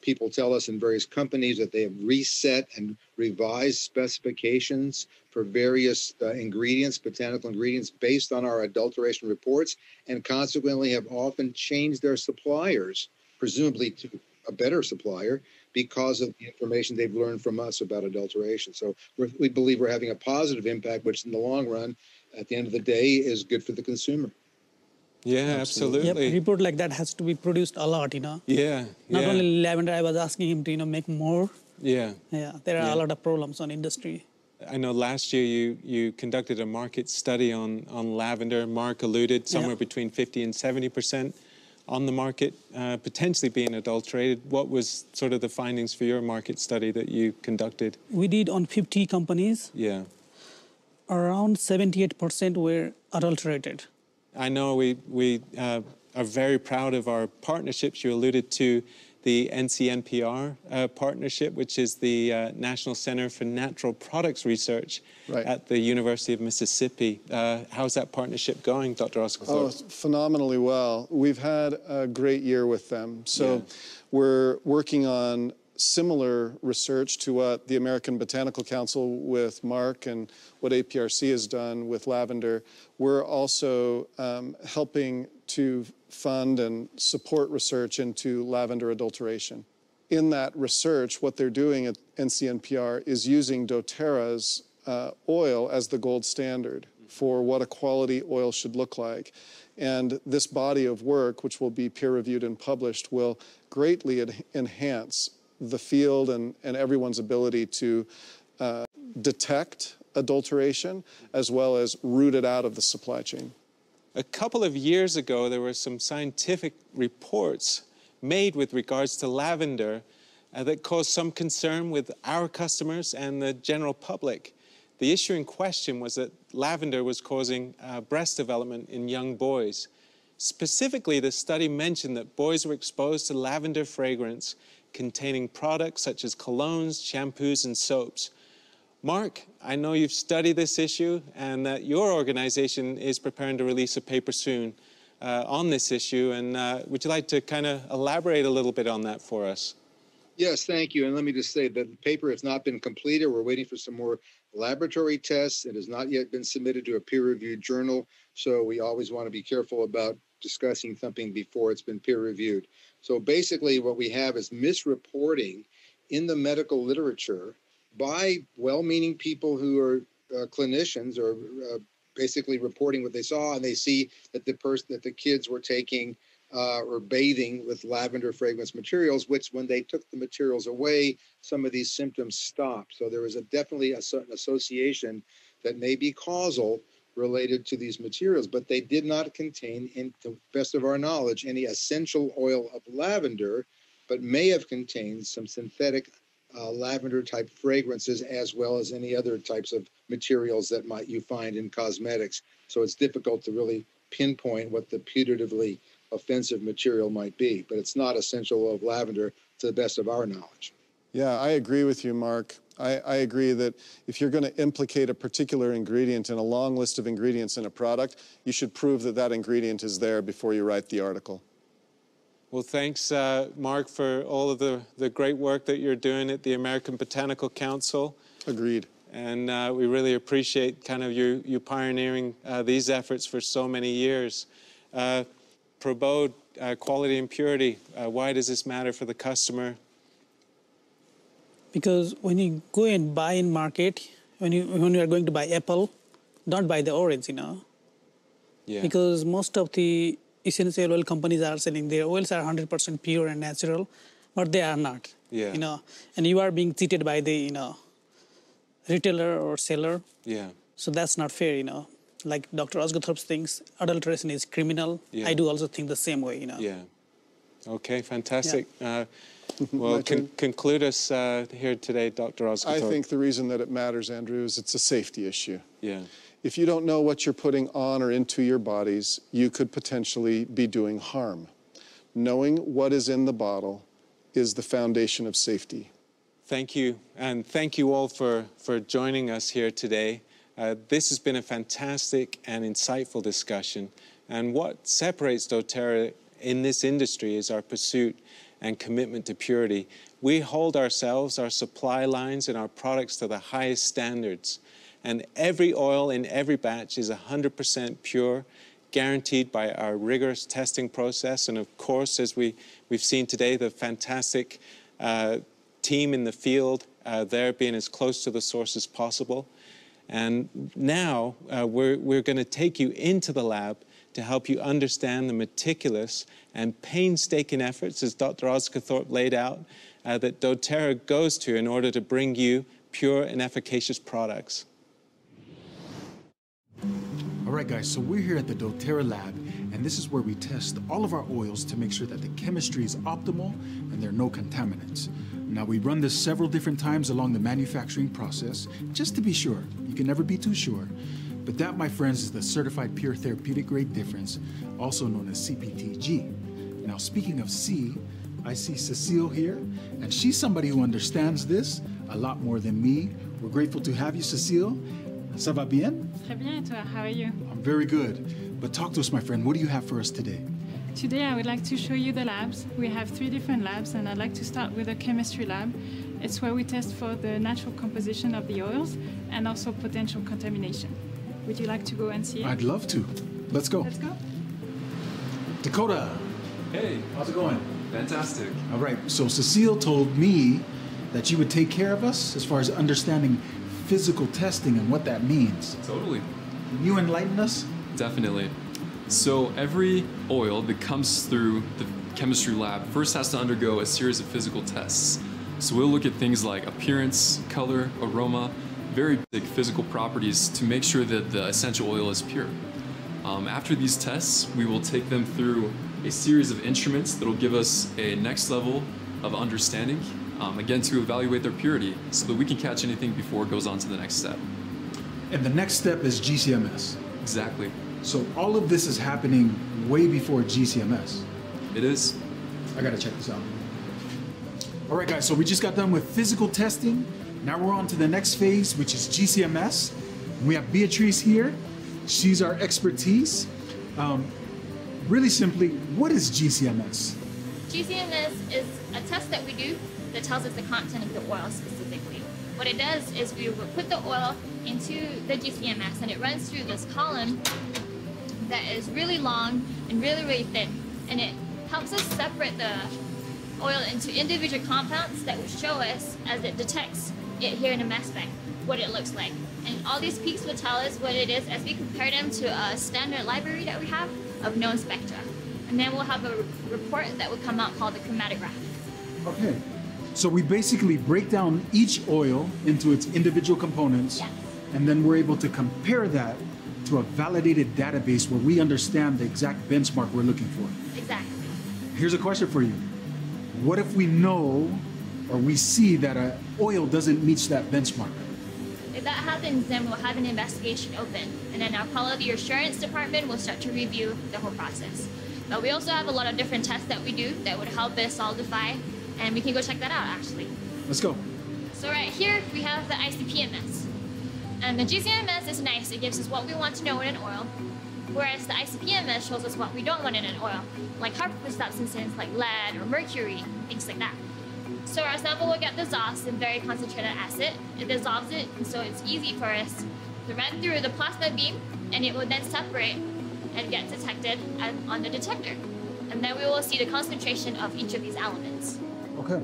People tell us in various companies that they have reset and revised specifications for various ingredients, botanical ingredients, based on our adulteration reports, and consequently have often changed their suppliers, presumably to a better supplier, because of the information they've learned from us about adulteration. So we believe we're having a positive impact, which in the long run, at the end of the day, is good for the consumer. Yeah, absolutely. Yep, a report like that has to be produced a lot, you know. Yeah. Not only lavender, I was asking him to, make more. Yeah. Yeah, there are a lot of problems on industry. I know last year you conducted a market study on lavender. Mark alluded somewhere between 50 and 70% on the market potentially being adulterated. What was sort of the findings for your market study that you conducted? We did on 50 companies. Yeah. Around 78% were adulterated. I know we are very proud of our partnerships. You alluded to the NCNPR partnership, which is the National Center for Natural Products Research at the University of Mississippi. How's that partnership going, Dr. Osgathorpe? Oh, phenomenally well. We've had a great year with them. So we're working on similar research to what the American Botanical Council with Mark and what APRC has done with lavender. We're also helping to fund and support research into lavender adulteration. In that research, what they're doing at NCNPR is using doTERRA's oil as the gold standard for what a quality oil should look like. And this body of work, which will be peer-reviewed and published, will greatly enhance the field and everyone's ability to detect adulteration as well as root it out of the supply chain. A couple of years ago, there were some scientific reports made with regards to lavender that caused some concern with our customers and the general public. The issue in question was that lavender was causing breast development in young boys. Specifically, the study mentioned that boys were exposed to lavender fragrance containing products such as colognes, shampoos, and soaps. Mark, I know you've studied this issue and that your organization is preparing to release a paper soon on this issue. And would you like to kind of elaborate a little bit on that for us? Yes, thank you. And let me just say that the paper has not been completed. We're waiting for some more laboratory tests. It has not yet been submitted to a peer-reviewed journal. So we always want to be careful about discussing something before it's been peer-reviewed. So basically what we have is misreporting in the medical literature by well-meaning people who are clinicians or basically reporting what they saw, and they see that the kids were taking or bathing with lavender fragrance materials, which when they took the materials away, some of these symptoms stopped. So there was definitely a certain association that may be causal related to these materials, but they did not contain, in the best of our knowledge, any essential oil of lavender, but may have contained some synthetic lavender type fragrances as well as any other types of materials that you find in cosmetics. So it's difficult to really pinpoint what the putatively offensive material might be, but it's not essential oil of lavender to the best of our knowledge. Yeah, I agree with you, Mark. I agree that if you're going to implicate a particular ingredient in a long list of ingredients in a product, you should prove that that ingredient is there before you write the article. Well, thanks, Mark, for all of the great work that you're doing at the American Botanical Council. Agreed. And we really appreciate kind of you pioneering these efforts for so many years. Prabodh, quality and purity, why does this matter for the customer? Because when you go and buy in market, when you are going to buy apple, don't buy the orange, you know. Yeah. Because most of the essential oil companies are selling their oils are 100% pure and natural, but they are not. Yeah. You know, and you are being cheated by the retailer or seller. Yeah. So that's not fair, you know. Like Dr. Osgothorpe thinks adulteration is criminal. Yeah. I do also think the same way, you know. Yeah. Okay, fantastic. Yeah. Well, conclude us here today, Dr. Osgothorpe. I think the reason that it matters, Andrew, is it's a safety issue. Yeah. If you don't know what you're putting on or into your bodies, you could potentially be doing harm. Knowing what is in the bottle is the foundation of safety. Thank you, and thank you all for joining us here today. This has been a fantastic and insightful discussion, and what separates doTERRA in this industry is our pursuit and commitment to purity. We hold ourselves, our supply lines, and our products to the highest standards. And every oil in every batch is 100% pure, guaranteed by our rigorous testing process. And of course, as we've seen today, the fantastic team in the field there being as close to the source as possible. And now we're going to take you into the lab to help you understand the meticulous and painstaking efforts, as Dr. Osgothorpe laid out, that doTERRA goes to in order to bring you pure and efficacious products. All right, guys, so we're here at the doTERRA lab, and this is where we test all of our oils to make sure that the chemistry is optimal and there are no contaminants. Now, we run this several different times along the manufacturing process, just to be sure. You can never be too sure. But that, my friends, is the Certified Pure Therapeutic Grade Difference, also known as CPTG. Now, speaking of C, I see Cecile here, and she's somebody who understands this a lot more than me. We're grateful to have you, Cecile. Ça va bien? Très bien, et toi? How are you? I'm very good. But talk to us, my friend. What do you have for us today? Today I would like to show you the labs. We have 3 different labs, and I'd like to start with the chemistry lab. It's where we test for the natural composition of the oils and also potential contamination. Would you like to go and see it? I'd love to. Let's go. Let's go. Dakota. Hey. How's it going? Fantastic. All right, so Cecile told me that you would take care of us as far as understanding physical testing and what that means. Totally. Can you enlighten us? Definitely. So every oil that comes through the chemistry lab first has to undergo a series of physical tests. So we'll look at things like appearance, color, aroma, very basic physical properties to make sure that the essential oil is pure. After these tests, we will take them through a series of instruments that will give us a next level of understanding, again, to evaluate their purity so that we can catch anything before it goes on to the next step. And the next step is GCMS. Exactly. So all of this is happening way before GCMS. It is. I gotta check this out. All right, guys, so we just got done with physical testing. Now we're on to the next phase, which is GCMS. We have Beatrice here. She's our expertise. Really simply, what is GCMS? GCMS is a test that we do that tells us the content of the oil specifically. What it does is we will put the oil into the GCMS and it runs through this column that is really long and really, really thin. And it helps us separate the oil into individual compounds that will show us, as it detects it here in a mass spec, what it looks like. And all these peaks will tell us what it is as we compare them to a standard library that we have of known spectra. And then we'll have a report that will come out called the chromatograph. Okay, so we basically break down each oil into its individual components, yes. And then we're able to compare that to a validated database where we understand the exact benchmark we're looking for. Exactly. Here's a question for you. What if we know or we see that an oil doesn't meet that benchmark? If that happens, then we'll have an investigation open, and then our quality assurance department will start to review the whole process. But we also have a lot of different tests that we do that would help us solidify, and we can go check that out, actually. Let's go. So right here, we have the ICP-MS. And the GCMS is nice. It gives us what we want to know in an oil, whereas the ICP-MS shows us what we don't want in an oil, like harmful substances like lead or mercury, things like that. So our sample will get dissolved in very concentrated acid. It dissolves it, and so it's easy for us to run through the plasma beam, and it will then separate and get detected on the detector. And then we will see the concentration of each of these elements. Okay,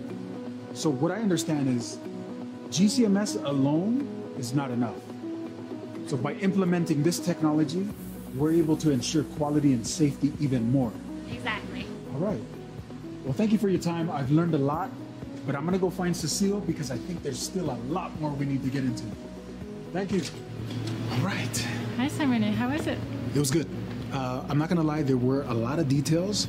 so what I understand is GCMS alone is not enough. So by implementing this technology, we're able to ensure quality and safety even more. Exactly. All right. Well, thank you for your time. I've learned a lot, but I'm gonna go find Cecile because I think there's still a lot more we need to get into. Thank you. All right. Hi, Simone. How was it? It was good. I'm not gonna lie, there were a lot of details,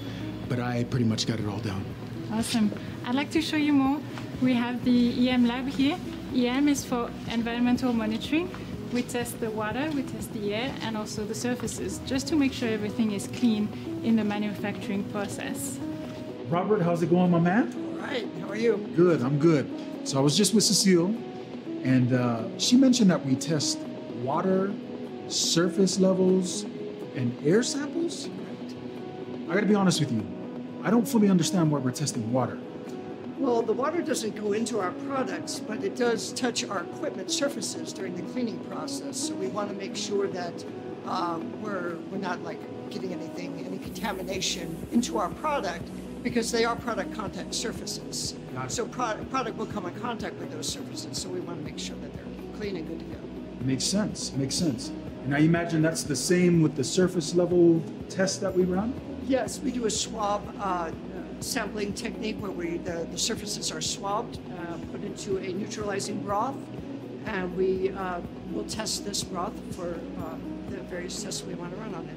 but I pretty much got it all down. Awesome. I'd like to show you more. We have the EM lab here. EM is for environmental monitoring. We test the water, we test the air, and also the surfaces, just to make sure everything is clean in the manufacturing process. Robert, how's it going, my man? All right, how are you? Good, I'm good. So I was just with Cecile, and she mentioned that we test water, surface levels, and air samples? I gotta be honest with you, I don't fully understand why we're testing water. Well, the water doesn't go into our products, but it does touch our equipment surfaces during the cleaning process. So we want to make sure that we're not like getting any contamination into our product, because they are product contact surfaces. So product will come in contact with those surfaces. So we want to make sure that they're clean and good to go. Makes sense, makes sense. And I imagine that's the same with the surface level test that we run? Yes, we do a swab sampling technique where the surfaces are swabbed, put into a neutralizing broth, and we will test this broth for the various tests we want to run on it.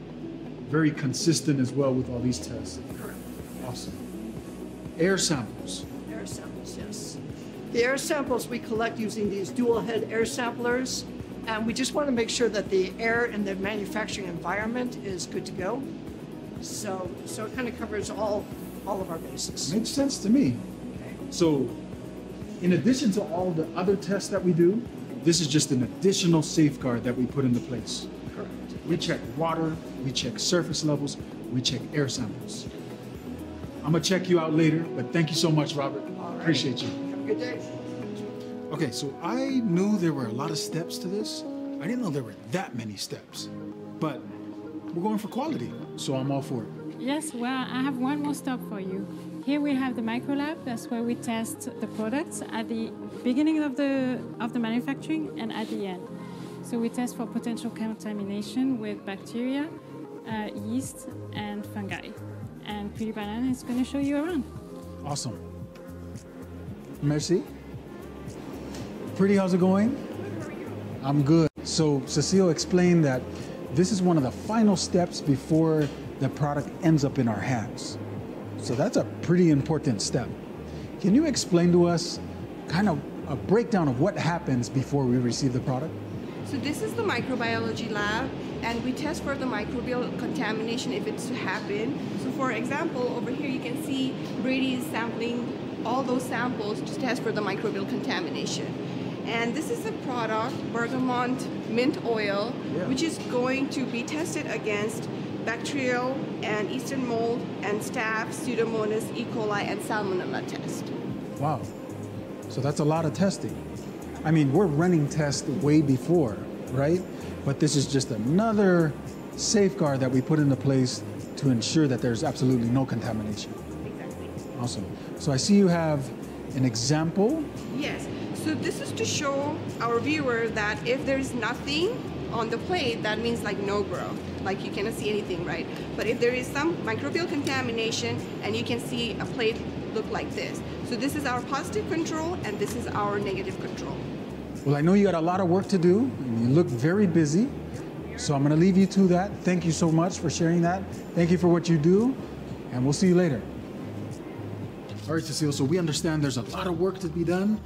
Very consistent as well with all these tests. Correct. Awesome. Air samples. Air samples, yes. The air samples we collect using these dual head air samplers, and we just want to make sure that the air in the manufacturing environment is good to go. So it kind of covers all of our bases. Makes sense to me. Okay. So in addition to all the other tests that we do, this is just an additional safeguard that we put into place. Correct. We check water, we check surface levels, we check air samples. I'm gonna check you out later, but thank you so much, Robert. Right. Appreciate you. Have a good day. Okay, so I knew there were a lot of steps to this. I didn't know there were that many steps, but we're going for quality, so I'm all for it. Yes, well, I have one more stop for you. Here we have the microlab. That's where we test the products at the beginning of the manufacturing and at the end. So we test for potential contamination with bacteria, yeast, and fungi. And Pretty Banana is going to show you around. Awesome. Merci. Pretty, how's it going? I'm good. So Cecile explained that this is one of the final steps before the product ends up in our hands. So that's a pretty important step. Can you explain to us kind of a breakdown of what happens before we receive the product? So this is the microbiology lab, and we test for the microbial contamination if it's to happen. So for example, over here you can see Brady is sampling all those samples to test for the microbial contamination. And this is a product, bergamot mint oil, which is going to be tested against bacterial and eastern mold and staph, Pseudomonas, E. coli, and Salmonella test. Wow. So that's a lot of testing. I mean, we're running tests way before, right? But this is just another safeguard that we put into place to ensure that there's absolutely no contamination. Exactly. Awesome. So I see you have an example. Yes. So this is to show our viewer that if there's nothing on the plate, that means like no grow. Like you cannot see anything, right? But if there is some microbial contamination, and you can see a plate look like this. So this is our positive control, and this is our negative control. Well, I know you got a lot of work to do, and you look very busy. So I'm going to leave you to that. Thank you so much for sharing that. Thank you for what you do, and we'll see you later. All right, Cecile, so we understand there's a lot of work to be done.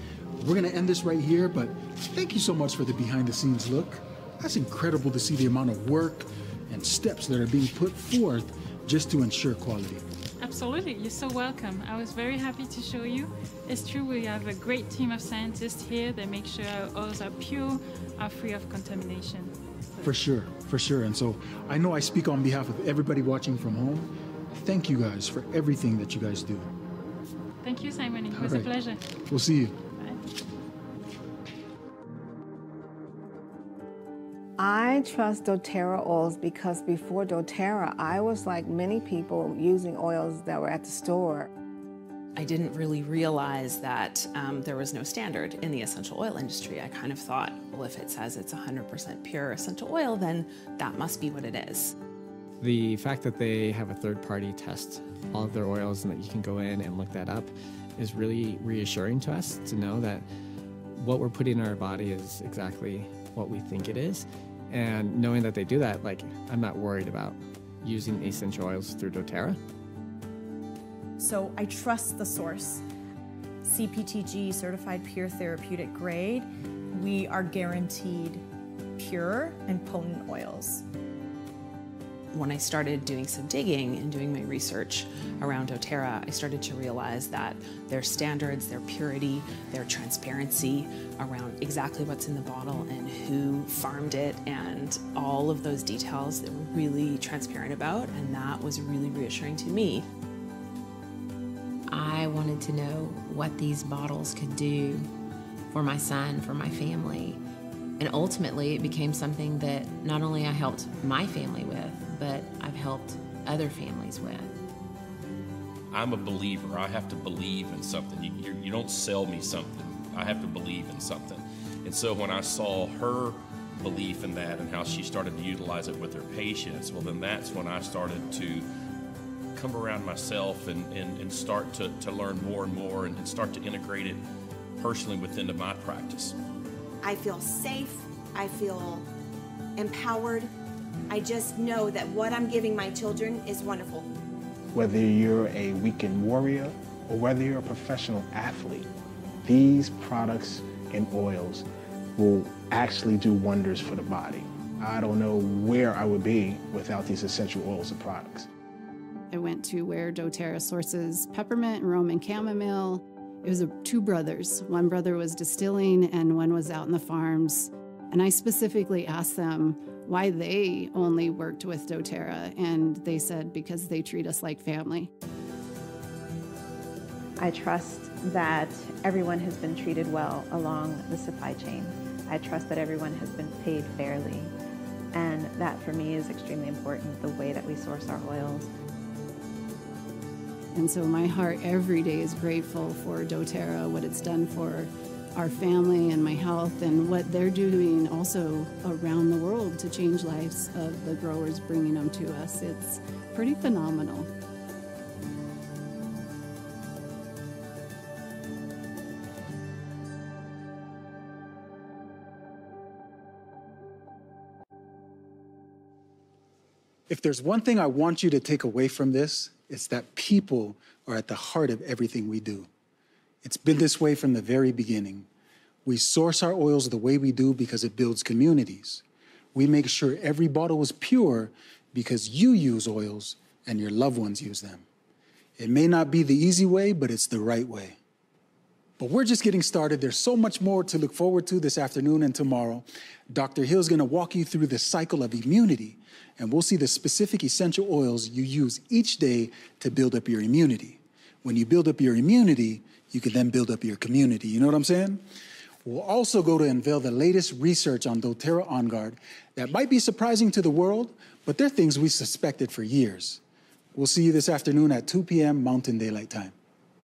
We're going to end this right here, but thank you so much for the behind-the-scenes look. That's incredible to see the amount of work and steps that are being put forth just to ensure quality. Absolutely, you're so welcome. I was very happy to show you. It's true, we have a great team of scientists here that make sure our oils are pure, are free of contamination. For sure, for sure. And so I know I speak on behalf of everybody watching from home. Thank you guys for everything that you guys do. Thank you, Simon. It was a pleasure. We'll see you. I trust doTERRA oils because before doTERRA, I was like many people using oils that were at the store. I didn't really realize that there was no standard in the essential oil industry. I kind of thought, well, if it says it's 100% pure essential oil, then that must be what it is. The fact that they have a third-party test all of their oils and that you can go in and look that up is really reassuring to us to know that what we're putting in our body is exactly what we think it is. And knowing that they do that, like, I'm not worried about using essential oils through doTERRA. So I trust the source. CPTG, certified pure therapeutic grade, we are guaranteed pure and potent oils. When I started doing some digging and doing my research around doTERRA, I started to realize that their standards, their purity, their transparency around exactly what's in the bottle and who farmed it and all of those details they were really transparent about, and that was really reassuring to me. I wanted to know what these bottles could do for my son, for my family. And ultimately, it became something that not only I helped my family with, but I've helped other families with. I'm a believer. I have to believe in something. You don't sell me something. I have to believe in something. And so when I saw her belief in that and how she started to utilize it with her patients, well, then that's when I started to come around myself and start to learn more and more and start to integrate it personally within my practice. I feel safe. I feel empowered. I just know that what I'm giving my children is wonderful. Whether you're a weekend warrior or whether you're a professional athlete, these products and oils will actually do wonders for the body. I don't know where I would be without these essential oils and products. I went to where doTERRA sources peppermint and Roman chamomile. It was two brothers. One brother was distilling and one was out in the farms. And I specifically asked them, why they only worked with doTERRA, and they said because they treat us like family. I trust that everyone has been treated well along the supply chain. I trust that everyone has been paid fairly. And that for me is extremely important, the way that we source our oils. And so my heart every day is grateful for doTERRA, what it's done for our family and my health, and what they're doing also around the world to change lives of the growers, bringing them to us. It's pretty phenomenal. If there's one thing I want you to take away from this, it's that people are at the heart of everything we do. It's been this way from the very beginning. We source our oils the way we do because it builds communities. We make sure every bottle is pure because you use oils and your loved ones use them. It may not be the easy way, but it's the right way. But we're just getting started. There's so much more to look forward to this afternoon and tomorrow. Dr. Hill's gonna walk you through the cycle of immunity, and we'll see the specific essential oils you use each day to build up your immunity. When you build up your immunity, you can then build up your community. You know what I'm saying? We'll also go to unveil the latest research on doTERRA On Guard that might be surprising to the world, but they're things we suspected for years. We'll see you this afternoon at 2 p.m. Mountain Daylight Time.